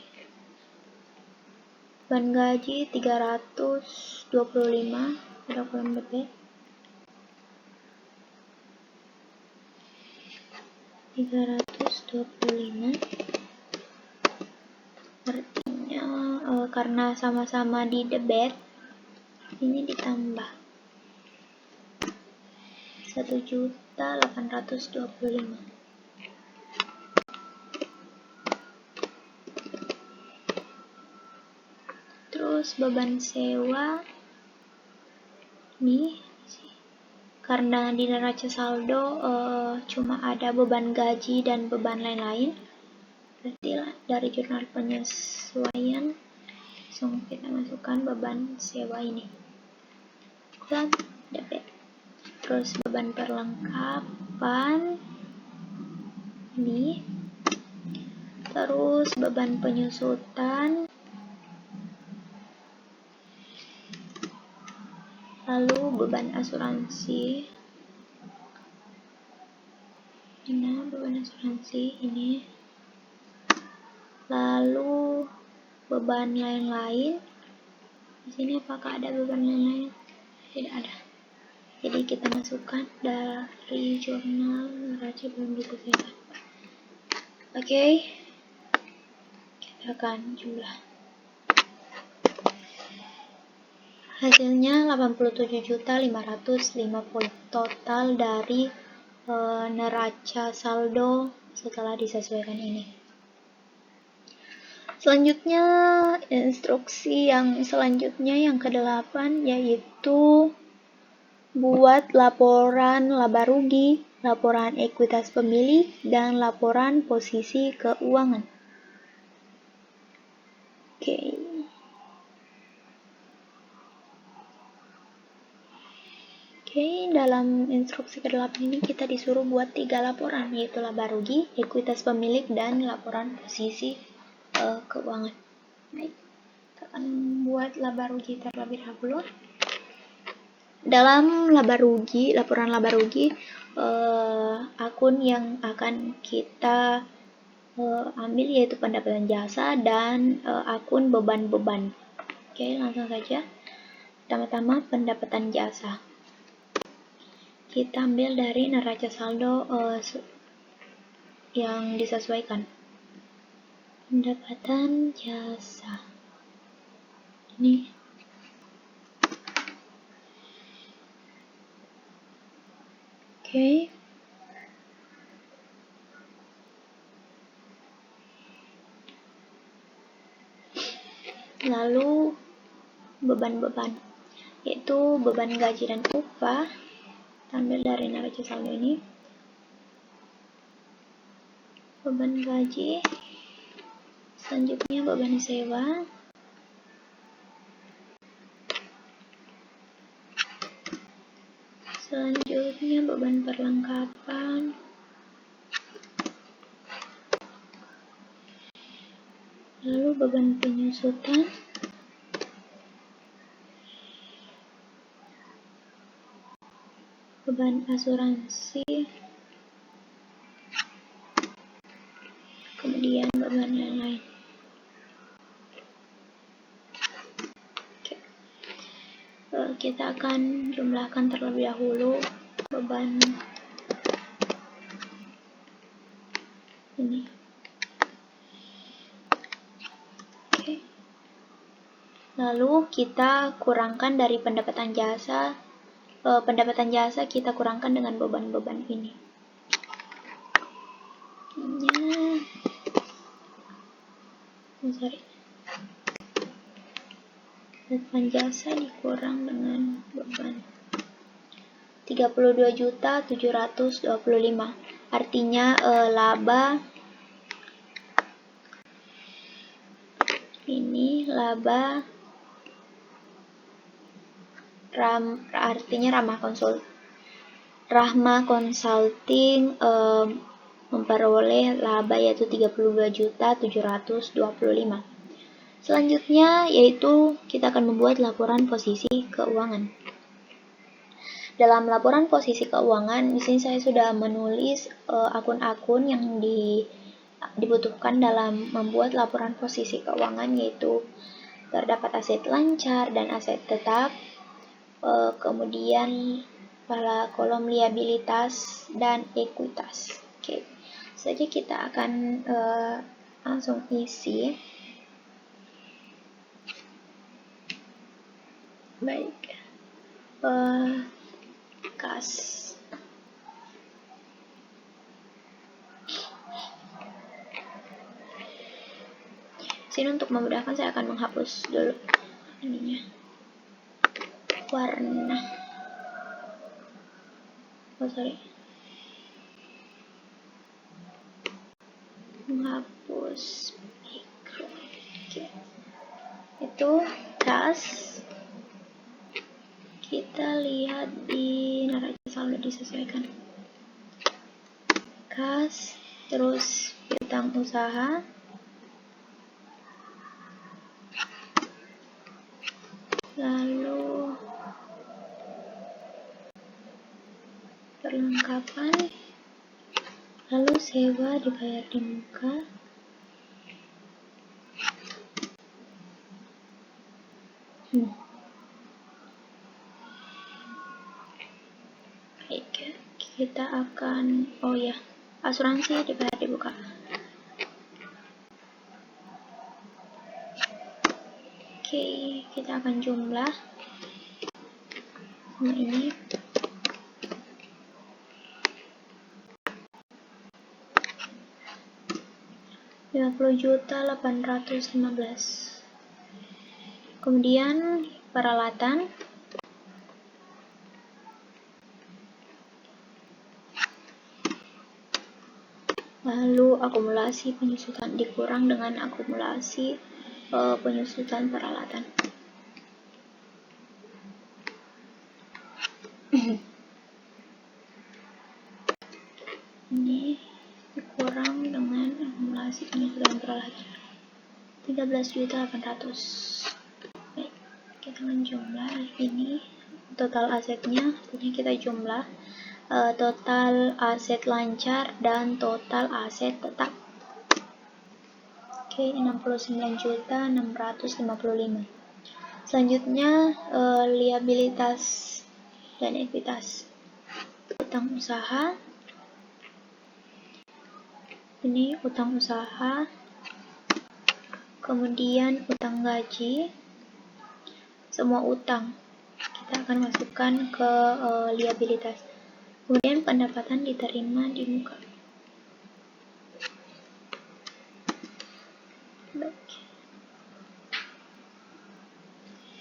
325 pada kolom debit. 325 artinya karena sama-sama di debit ini ditambah 1.825. Terus beban sewa ini karena di neraca saldo cuma ada beban gaji dan beban lain-lain, berarti dari jurnal penyesuaian langsung kita masukkan beban sewa ini. Kolom debit. Terus beban perlengkapan ini. Terus beban penyusutan. Lalu beban asuransi. Ini beban asuransi ini. Lalu beban lain-lain. Di sini apakah ada beban lain-lain? Tidak ada. Jadi kita masukkan dari jurnal neraca belum diselesaikan. Oke. Kita akan jumlah. Hasilnya 87.550 total dari neraca saldo setelah disesuaikan ini. Selanjutnya, instruksi yang selanjutnya yang ke-8 yaitu buat laporan laba rugi, laporan ekuitas pemilik, dan laporan posisi keuangan. Oke, dalam instruksi ke-8 ini kita disuruh buat 3 laporan, yaitu laba rugi, ekuitas pemilik, dan laporan posisi keuangan. Baik, kita akan buat laba rugi terlebih dahulu. Dalam laba rugi, laporan laba rugi, akun yang akan kita ambil yaitu pendapatan jasa dan akun beban-beban. Oke, langsung saja. Pertama-tama pendapatan jasa. Kita ambil dari neraca saldo yang disesuaikan. Pendapatan jasa. Ini. Oke. Lalu beban-beban, yaitu beban gaji dan upah. Ambil dari neraca saldo ini. Beban gaji, selanjutnya beban sewa, selanjutnya beban perlengkapan, lalu beban penyusutan, beban asuransi, kemudian beban lain-lain. Kita akan jumlahkan terlebih dahulu beban ini. Oke. Lalu kita kurangkan dari pendapatan jasa. Pendapatan jasa kita kurangkan dengan beban-beban ini. Pendapatan jasa dikurang dengan beban 32.725. Artinya laba ini artinya Rahma Consulting memperoleh laba yaitu 32.725. Selanjutnya yaitu kita akan membuat laporan posisi keuangan. Dalam laporan posisi keuangan, di sini saya sudah menulis akun-akun yang dibutuhkan dalam membuat laporan posisi keuangan, yaitu terdapat aset lancar dan aset tetap, kemudian pada kolom liabilitas dan ekuitas. Oke, saja kita akan langsung isi. Baik, kas. Sini untuk memudahkan saya akan menghapus dulu ininya warna. Menghapus background. Oke. Itu kas. Kita lihat di neraca saldo disesuaikan. Kas, terus piutang usaha, lalu perlengkapan, lalu sewa dibayar di muka, Baik, kita akan asuransi dibayar di muka. Oke, kita akan jumlah Nah, ini Rp50.815. Kemudian peralatan, lalu akumulasi penyusutan dikurang dengan akumulasi penyusutan peralatan. Ini dikurang dengan akumulasi penyusutan peralatan 13.800. Baik, kita menjumlah ini total asetnya, kita jumlah total aset lancar dan total aset tetap. Oke, 69.655. Selanjutnya liabilitas dan ekuitas. Utang usaha. Ini utang usaha. Kemudian utang gaji. Semua utang kita akan masukkan ke liabilitas. Kemudian pendapatan diterima di muka. Baik.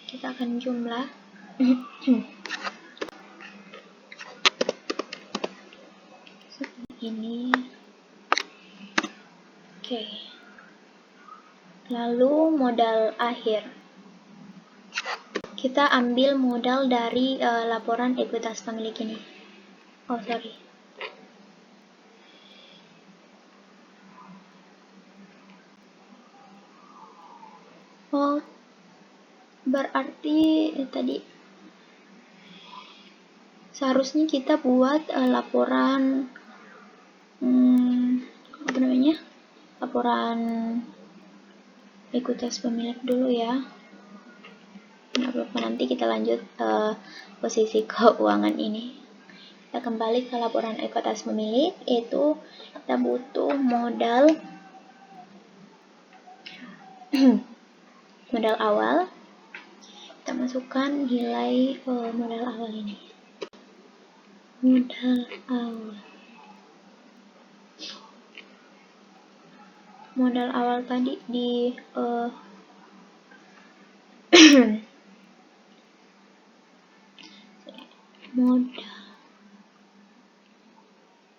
Kita akan jumlah. Seperti ini. Oke. Lalu modal akhir. Kita ambil modal dari laporan ekuitas pemilik ini. Oh, sorry. Oh, berarti tadi seharusnya kita buat laporan apa namanya? Laporan ekuitas pemilik dulu ya. Nggak apa-apa, nanti kita lanjut posisi keuangan ini. Kita kembali ke laporan ekuitas pemilik, yaitu kita butuh modal modal awal. Kita masukkan nilai modal awal ini. Modal awal. Modal awal tadi di modal.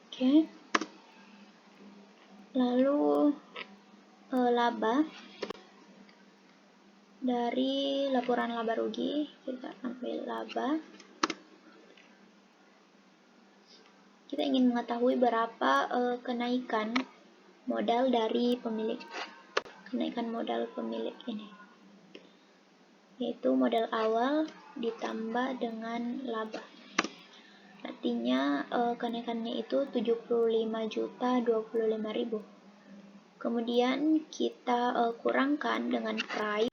Oke. Lalu laba. Dari laporan laba rugi, kita ambil laba. Kita ingin mengetahui berapa kenaikan modal dari pemilik. Kenaikan modal pemilik ini. Yaitu modal awal ditambah dengan laba. Artinya kenaikannya itu 75.025.000. Kemudian kita kurangkan dengan price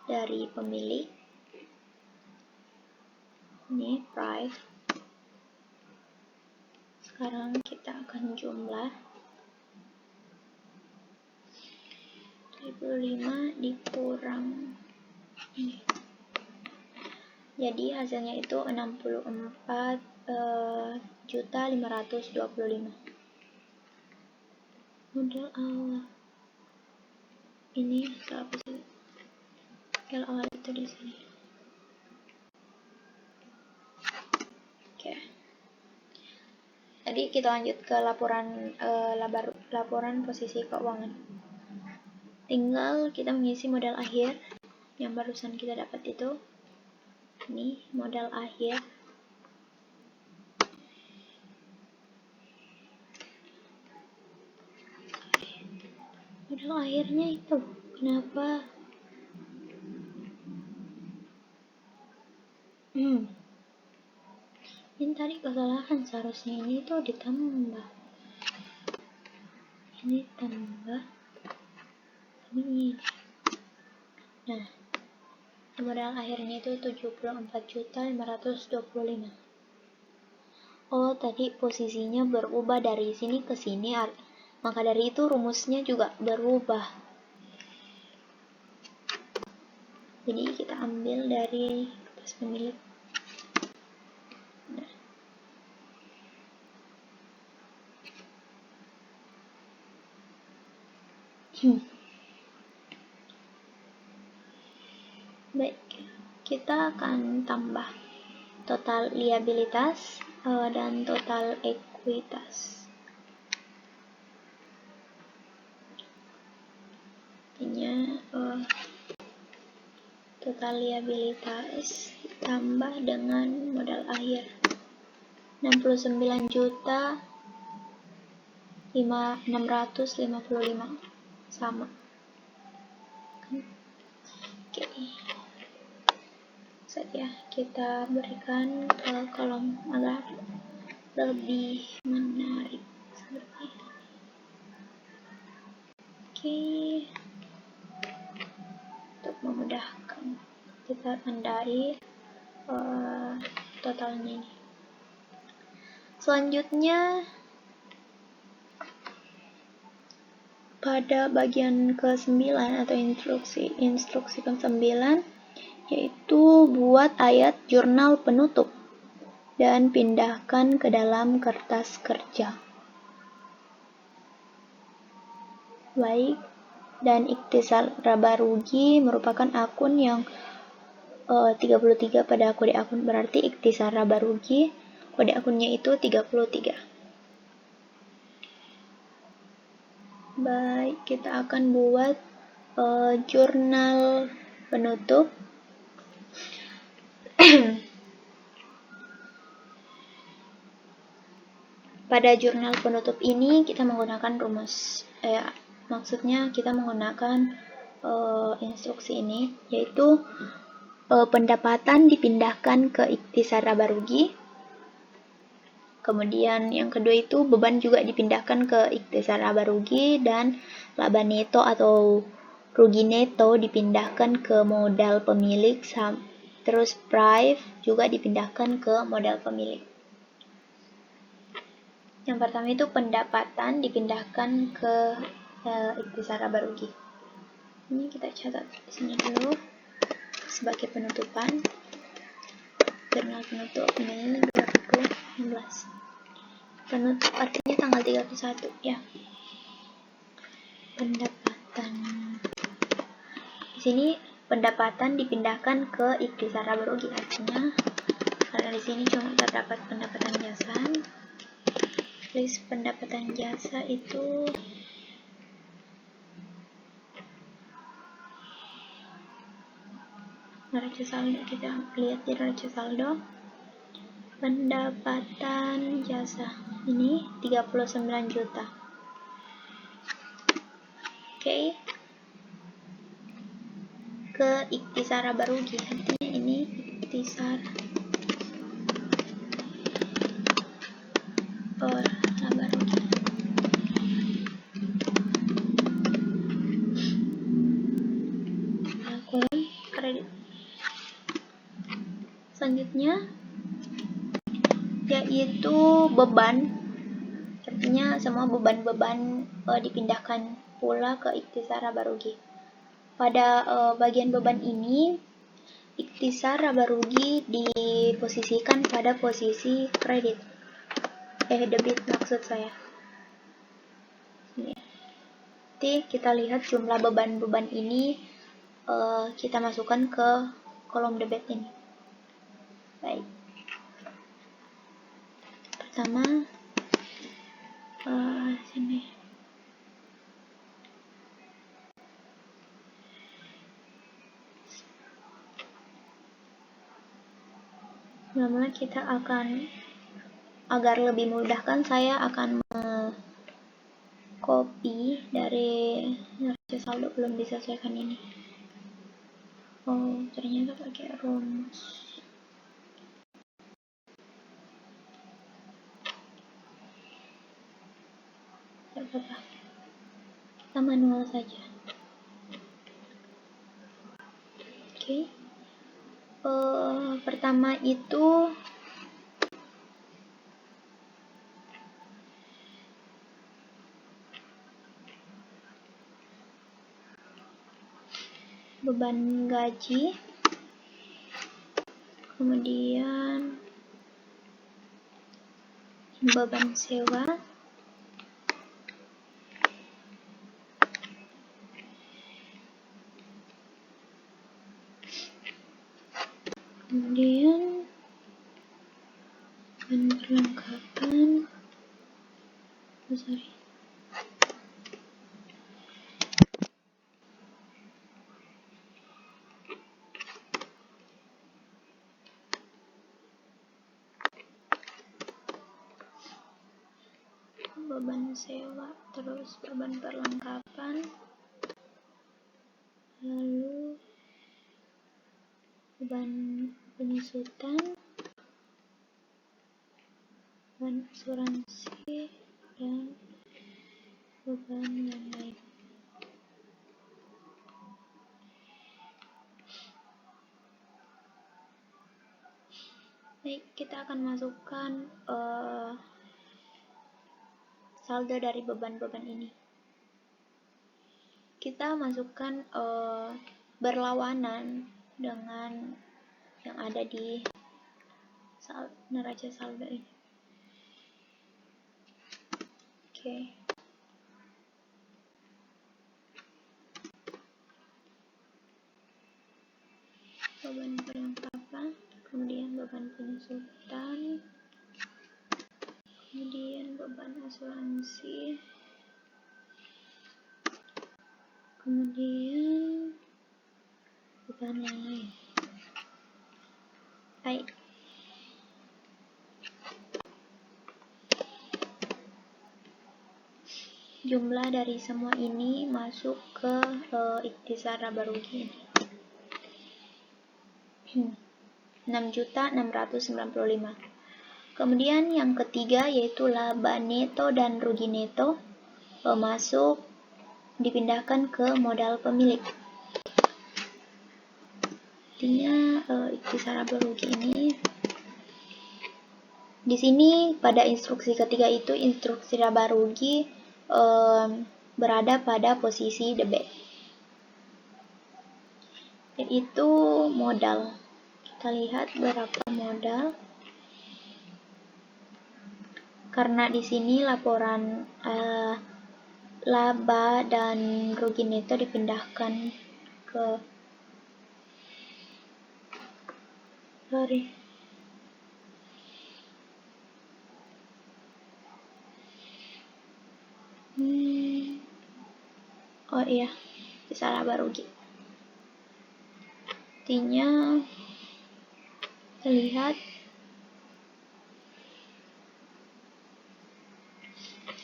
dari pemilik. Ini price. Sekarang kita akan jumlah 75 dikurang ini. Jadi hasilnya itu 64.525. Modal awal. Ini apa sih? Modal awal itu di sini. Oke. Tadi kita lanjut ke laporan posisi keuangan. Tinggal kita mengisi modal akhir yang barusan kita dapat itu. Ini modal akhir. Modal akhirnya itu kenapa? Ini tadi kesalahan, seharusnya ini tuh ditambah. Ini tambah. Ini. Nah, modal akhirnya itu 74.525. Oh, tadi posisinya berubah dari sini ke sini, maka dari itu rumusnya juga berubah. Jadi kita ambil dari ekuitas pemilik. Baik, kita akan tambah total liabilitas dan total ekuitas. Artinya total liabilitas ditambah dengan modal akhir 69.655 sama. Oke. Saja kita berikan ke kolom agar lebih menarik seperti ini. Oke. Untuk memudahkan kita tandai totalnya ini. Selanjutnya pada bagian ke-9 atau instruksi ke-9 yaitu buat ayat jurnal penutup dan pindahkan ke dalam kertas kerja. Baik, dan ikhtisar raba rugi merupakan akun yang 33 pada kode akun, berarti ikhtisar raba rugi kode akunnya itu 33. Baik, kita akan buat jurnal penutup. Pada jurnal penutup ini kita menggunakan rumus, maksudnya kita menggunakan instruksi ini, yaitu pendapatan dipindahkan ke ikhtisar raba rugi. Kemudian yang kedua itu beban juga dipindahkan ke ikhtisar raba rugi, dan laba neto atau rugi neto dipindahkan ke modal pemilik, terus price juga dipindahkan ke modal pemilik. Yang pertama itu pendapatan dipindahkan ke ikhtisar raba rugi. Ini kita catat di sini dulu sebagai penutupan. Jurnal penutup Mei 2016. Penutup artinya tanggal 31 ya. Pendapatan. Di sini pendapatan dipindahkan ke ikhtisar raba rugi, artinya karena di sini cuma terdapat pendapatan jasa. List pendapatan jasa itu neraca saldo, kita lihat di neraca saldo. Pendapatan jasa ini 39 juta. Oke. Ke ikhtisar raba rugi, artinya ini ikhtisar raba rugi. Kolom kredit. Selanjutnya yaitu beban, artinya semua beban-beban dipindahkan pula ke ikhtisar raba rugi. Pada bagian beban ini ikhtisar raba rugi diposisikan pada posisi kredit, debit maksud saya. Nanti kita lihat jumlah beban-beban ini kita masukkan ke kolom debit ini. Baik. Pertama sini. Pertama kita akan, agar lebih memudahkan, saya akan copy dari neraca saldo, belum disesuaikan ini. Oh, ternyata pakai rumus. Apa-apa, kita manual saja. Oke. Pertama itu beban gaji, kemudian beban sewa, Beban perlengkapan. Beban sewa, terus beban perlengkapan, lalu beban penyusutan, beban asuransi, dan beban yang lain. Baik, kita akan masukkan saldo dari beban-beban ini. Kita masukkan berlawanan dengan yang ada di neraca saldo ini. Oke. Beban perlengkapan, kemudian beban penyusutan, kemudian beban asuransi, kemudian beban yang lain. Baik. Jumlah dari semua ini masuk ke ikhtisar laba rugi ini. 6.695. Kemudian yang ketiga yaitu laba neto dan rugi neto masuk dipindahkan ke modal pemilik. Artinya ikhtisar laba rugi ini di sini pada instruksi ketiga itu instruksi laba rugi berada pada posisi debit, yaitu modal. Kita lihat berapa modal. Karena di sini laporan laba dan rugi neto dipindahkan ke oh iya, bisa laba rugi. Artinya terlihat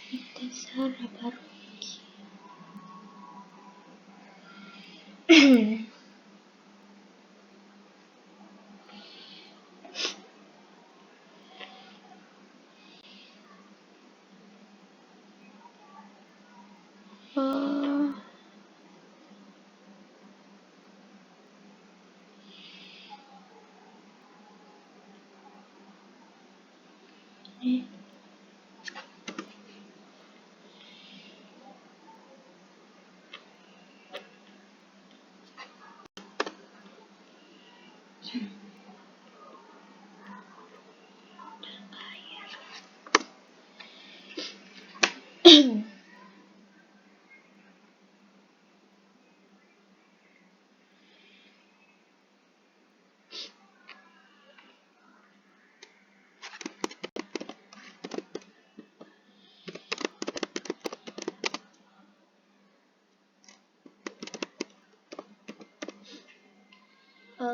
ikhtisar laba rugi.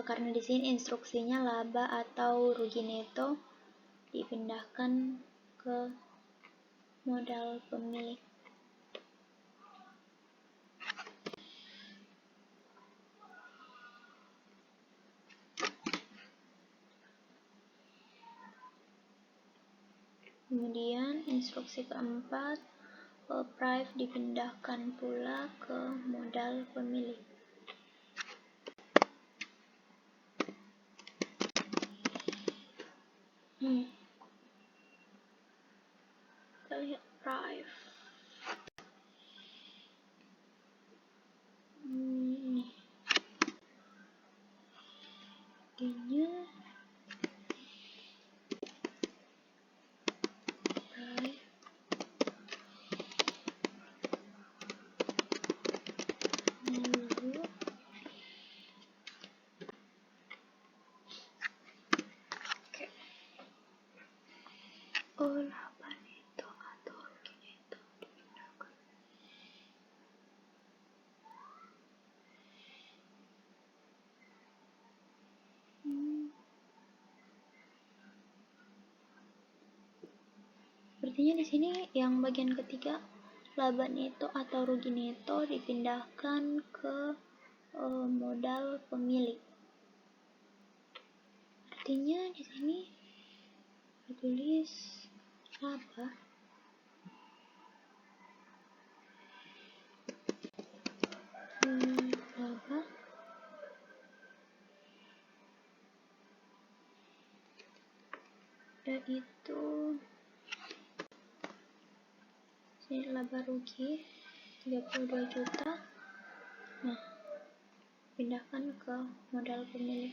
Karena di sini instruksinya laba atau rugi neto dipindahkan ke modal pemilik. Kemudian instruksi keempat, price dipindahkan pula ke modal pemilik. Kita lihat price. Artinya laba neto atau rugi neto dipindahkan. Sepertinya di sini yang bagian ketiga, laba neto atau rugi neto dipindahkan ke modal pemilik. Artinya di sini tulis laba yaitu sini laba rugi 32 juta. Nah, pindahkan ke modal pemilik.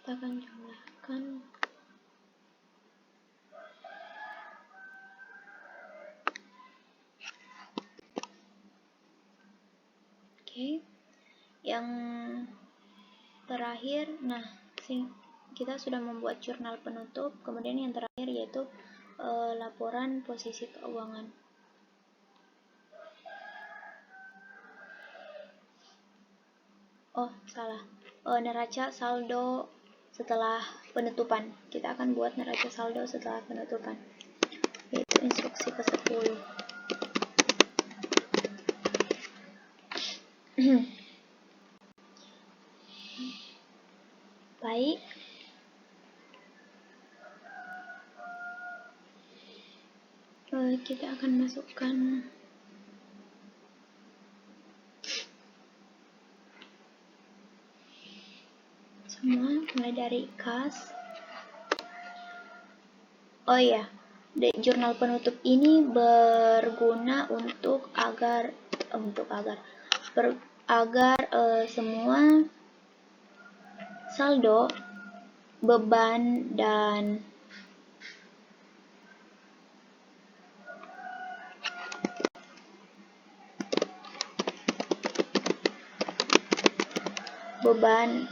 Kita akan jumlahkan. Oke. Yang terakhir, nah kita sudah membuat jurnal penutup. Kemudian yang terakhir yaitu laporan posisi keuangan. Neraca saldo setelah penutupan. Kita akan buat neraca saldo setelah penutupan, yaitu instruksi ke-10. Baik. Kita akan masukkan semua mulai dari kas. Jurnal penutup ini berguna agar semua saldo, beban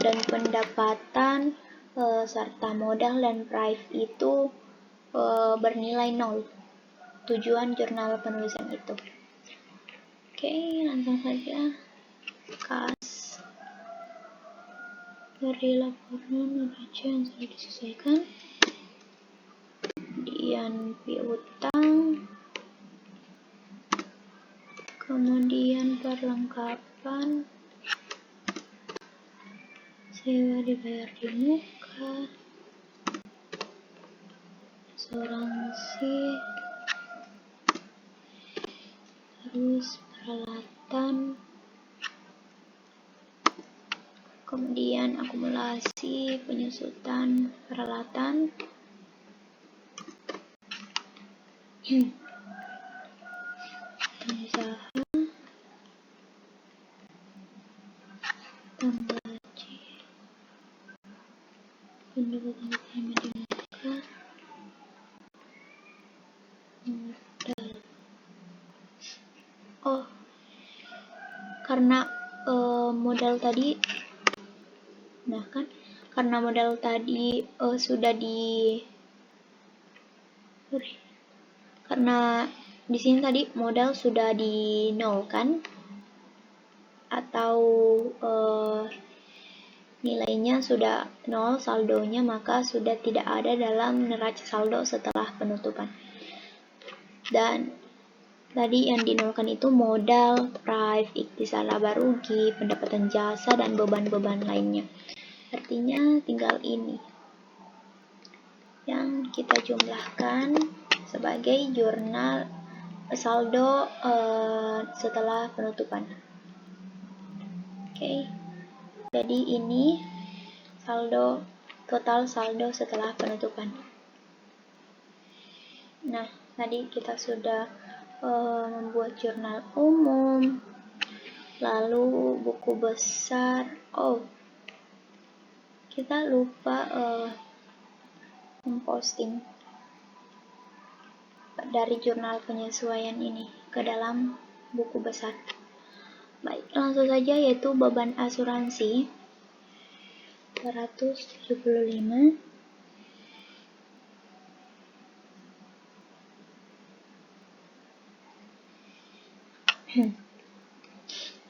dan pendapatan serta modal dan price itu bernilai 0. Tujuan jurnal penulisan itu. Oke, langsung saja. Kas dari laporan neraca yang sudah disesuaikan. Kemudian piutang. Kemudian perlengkapan. Sewa dibayar di muka. Asuransi. Terus peralatan. Kemudian akumulasi penyusutan peralatan. Usaha. Tambah gaji. Pendapatan diterima di muka. Modal. Karena modal tadi, karena modal tadi karena di sini tadi modal sudah dinolkan atau nilainya sudah 0 saldonya, maka sudah tidak ada dalam neraca saldo setelah penutupan. Dan tadi yang dinolkan itu modal, price, ikhtisar laba rugi, pendapatan jasa, dan beban-beban lainnya. Artinya tinggal ini yang kita jumlahkan sebagai jurnal saldo setelah penutupan. Oke. Jadi ini total saldo setelah penutupan. Nah, tadi kita sudah membuat jurnal umum, lalu buku besar. Kita lupa memposting dari jurnal penyesuaian ini ke dalam buku besar. Baik, langsung saja, yaitu beban asuransi. 275.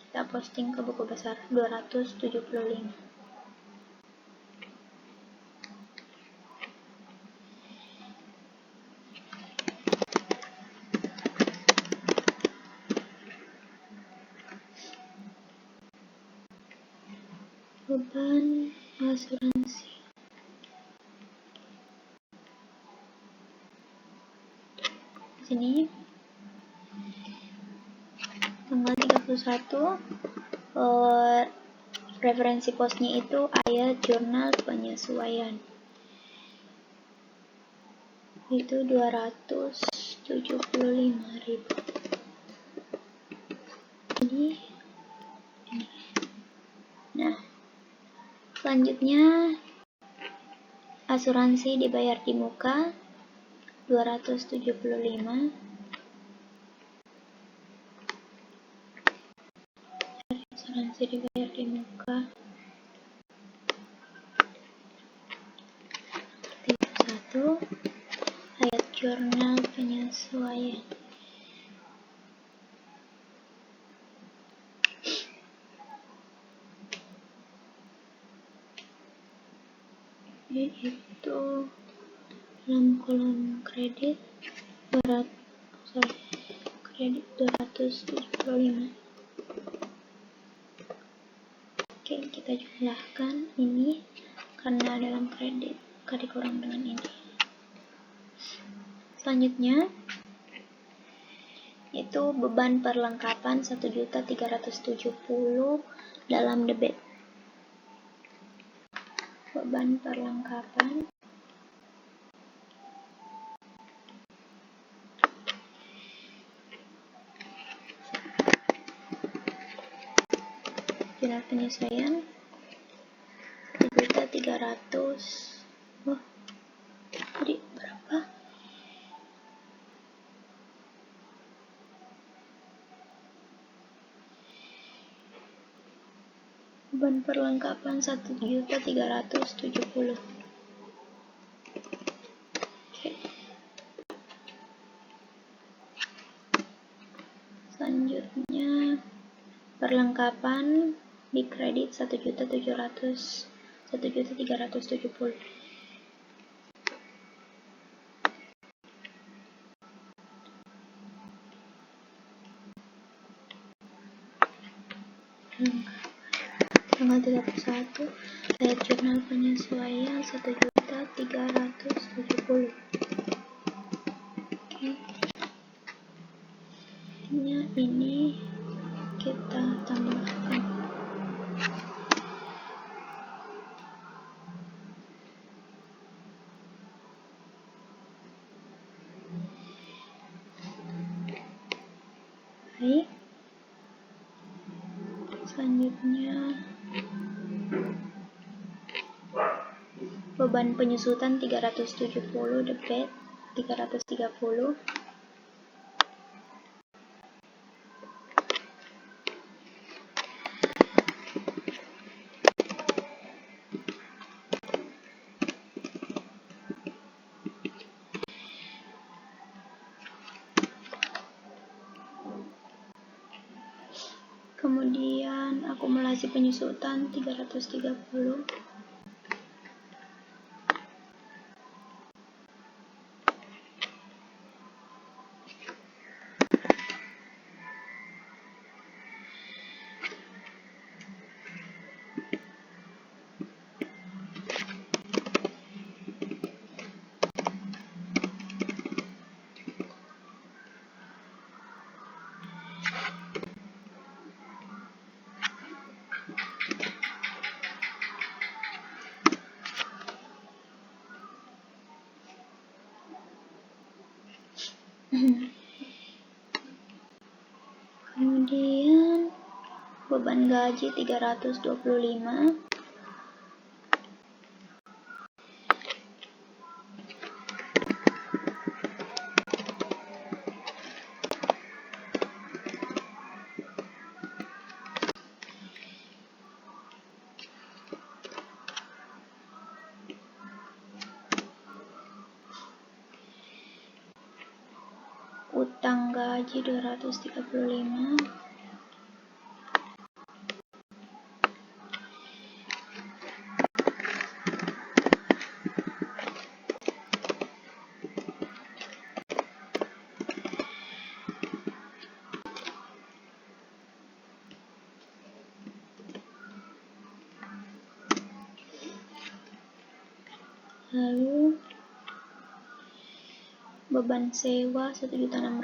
Kita posting ke buku besar 275. Beban asuransi. Di sini tanggal 31 referensi posnya itu ayat jurnal penyesuaian. Itu 275.000. Jadi ini. Nah, selanjutnya asuransi dibayar di muka 275. Asuransi dibayar di muka 31 ayat jurnal penyesuaian. Itu dalam kolom kredit kredit 275. Oke, kita jumlahkan ini karena dalam kredit kurang dengan ini. Selanjutnya itu beban perlengkapan 1.370 dalam debit. Beban perlengkapan jurnal penyesuaian 1.300. Oh, jadi berapa? Beban perlengkapan 1.370. Selanjutnya perlengkapan di kredit 1.370. Tanggal 31 ayat jurnal penyesuaian 1.370. Oke. Ini kita tambahkan. Baik. Selanjutnya beban penyusutan 370 debit 330. Kemudian akumulasi penyusutan 330. Kemudian beban gaji 325. gaji 235. Lalu beban sewa 1.600.000.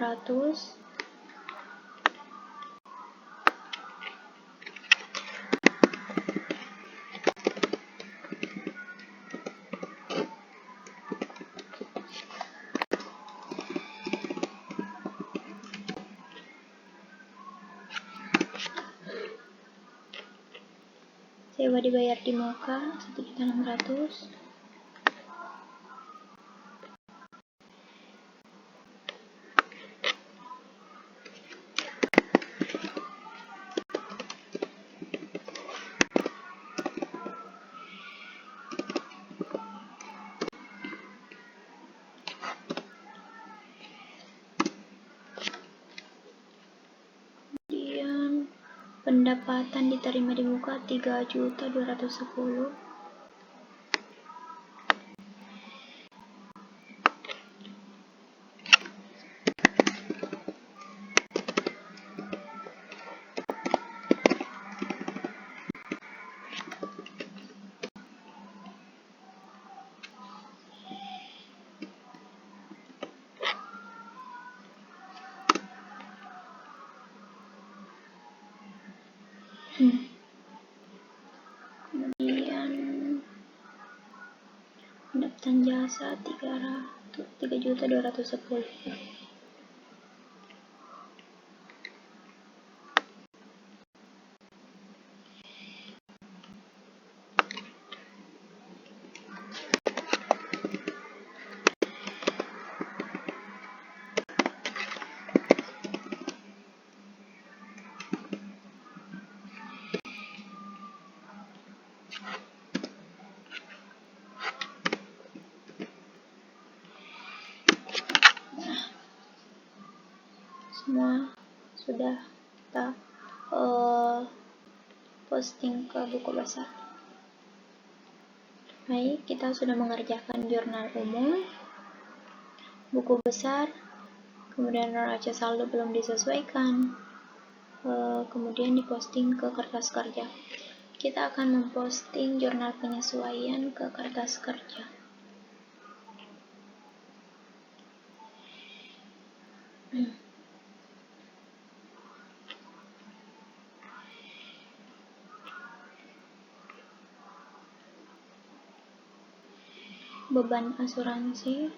Sewa dibayar di muka 1.600.000. Pendapatan diterima di muka 3.210.000. Kemudian pendapatan jasa 3.210.000. Semua sudah kita posting ke buku besar. Baik, kita sudah mengerjakan jurnal umum, buku besar, kemudian neraca saldo belum disesuaikan, kemudian diposting ke kertas kerja. Kita akan memposting jurnal penyesuaian ke kertas kerja. Beban asuransi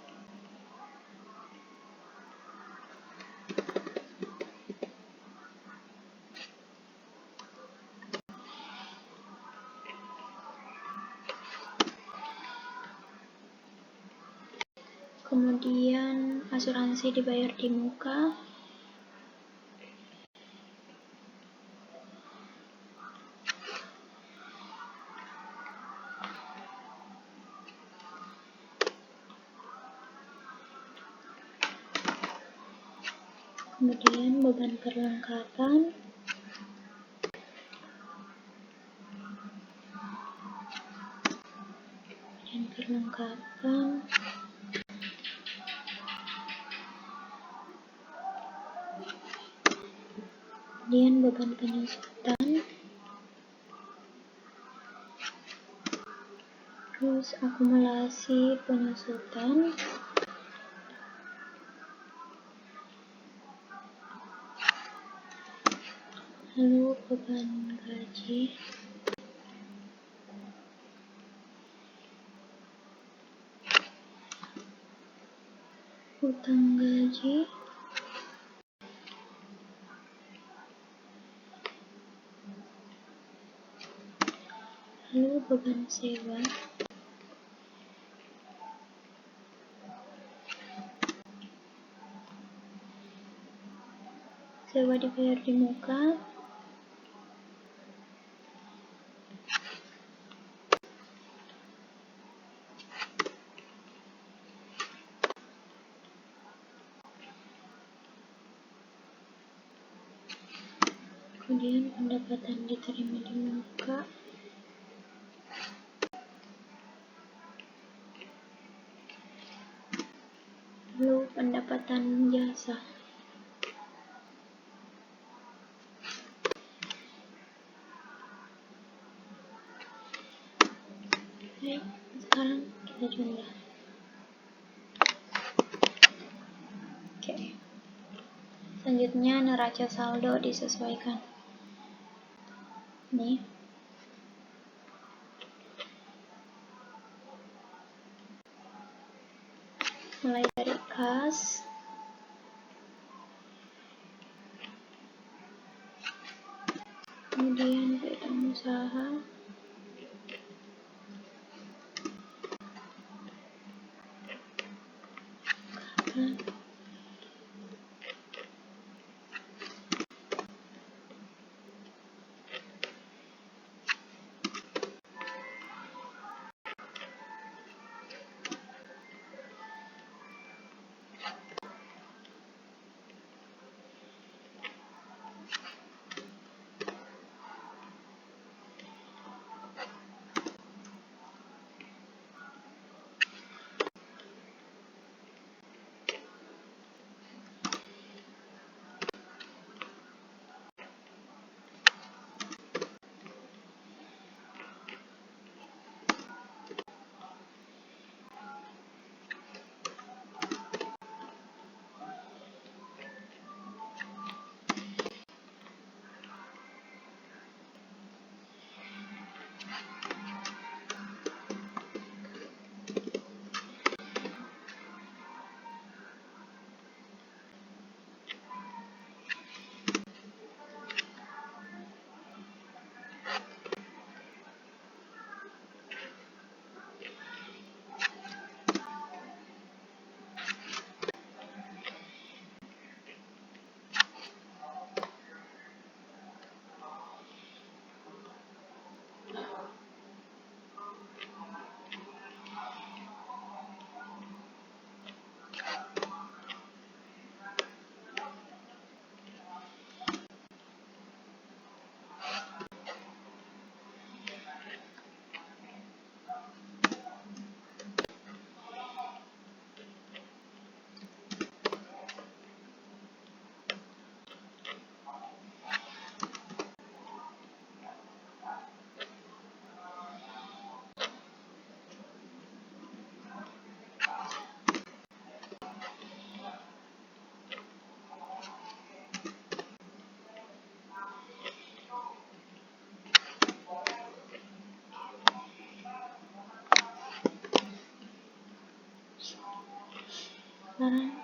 kemudian asuransi dibayar di muka, kemudian beban perlengkapan, kemudian beban penyusutan, terus akumulasi penyusutan, lalu beban gaji, utang gaji, lalu beban sewa, sewa dibayar di muka, kemudian pendapatan diterima di muka, lalu pendapatan jasa. Oke, sekarang kita jumlah. Oke. Selanjutnya neraca saldo disesuaikan. Nih. Mulai dari kas, kemudian piutang usaha,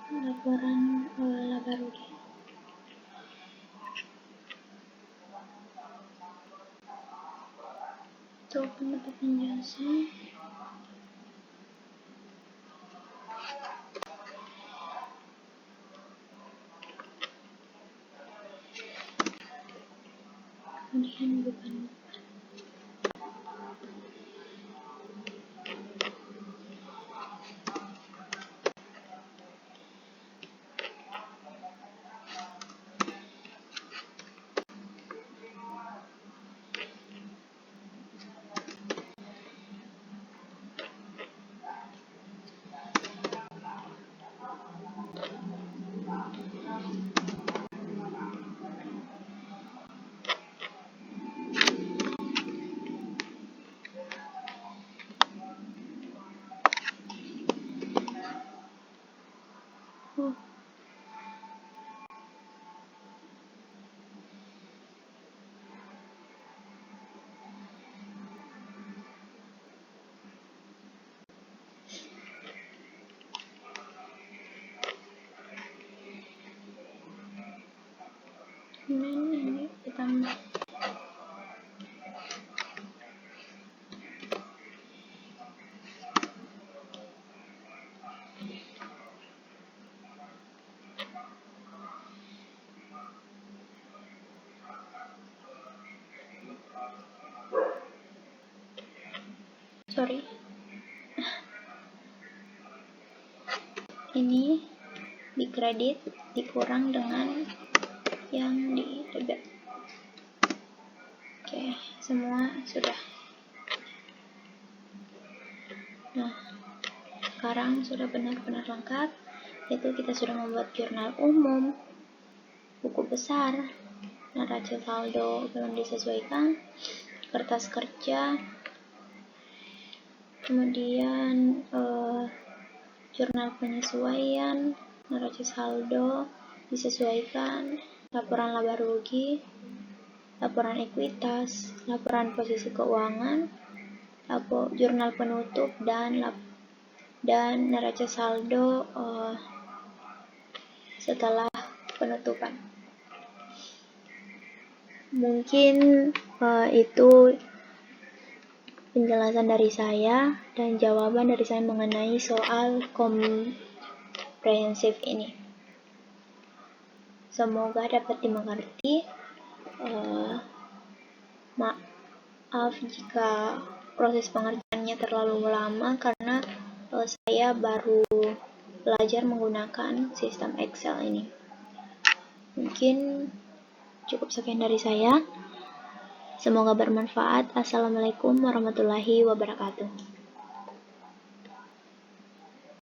laporan laba rugi. Itu pendapatan jasa, kemudian beban. Kemudian ini ditambah. Sorry. Ini dikredit dikurang dengan yang di debit. semua sudah. Nah, sekarang sudah benar-benar lengkap, yaitu kita sudah membuat jurnal umum, buku besar, neraca saldo belum disesuaikan, kertas kerja, kemudian jurnal penyesuaian, neraca saldo disesuaikan, laporan laba rugi, laporan ekuitas, laporan posisi keuangan, jurnal penutup, dan neraca saldo setelah penutupan. Mungkin itu penjelasan dari saya dan jawaban dari saya mengenai soal komprehensif ini. Semoga dapat dimengerti. Maaf jika proses pengerjaannya terlalu lama karena saya baru belajar menggunakan sistem Excel ini. Mungkin cukup sekian dari saya. Semoga bermanfaat. Assalamualaikum warahmatullahi wabarakatuh.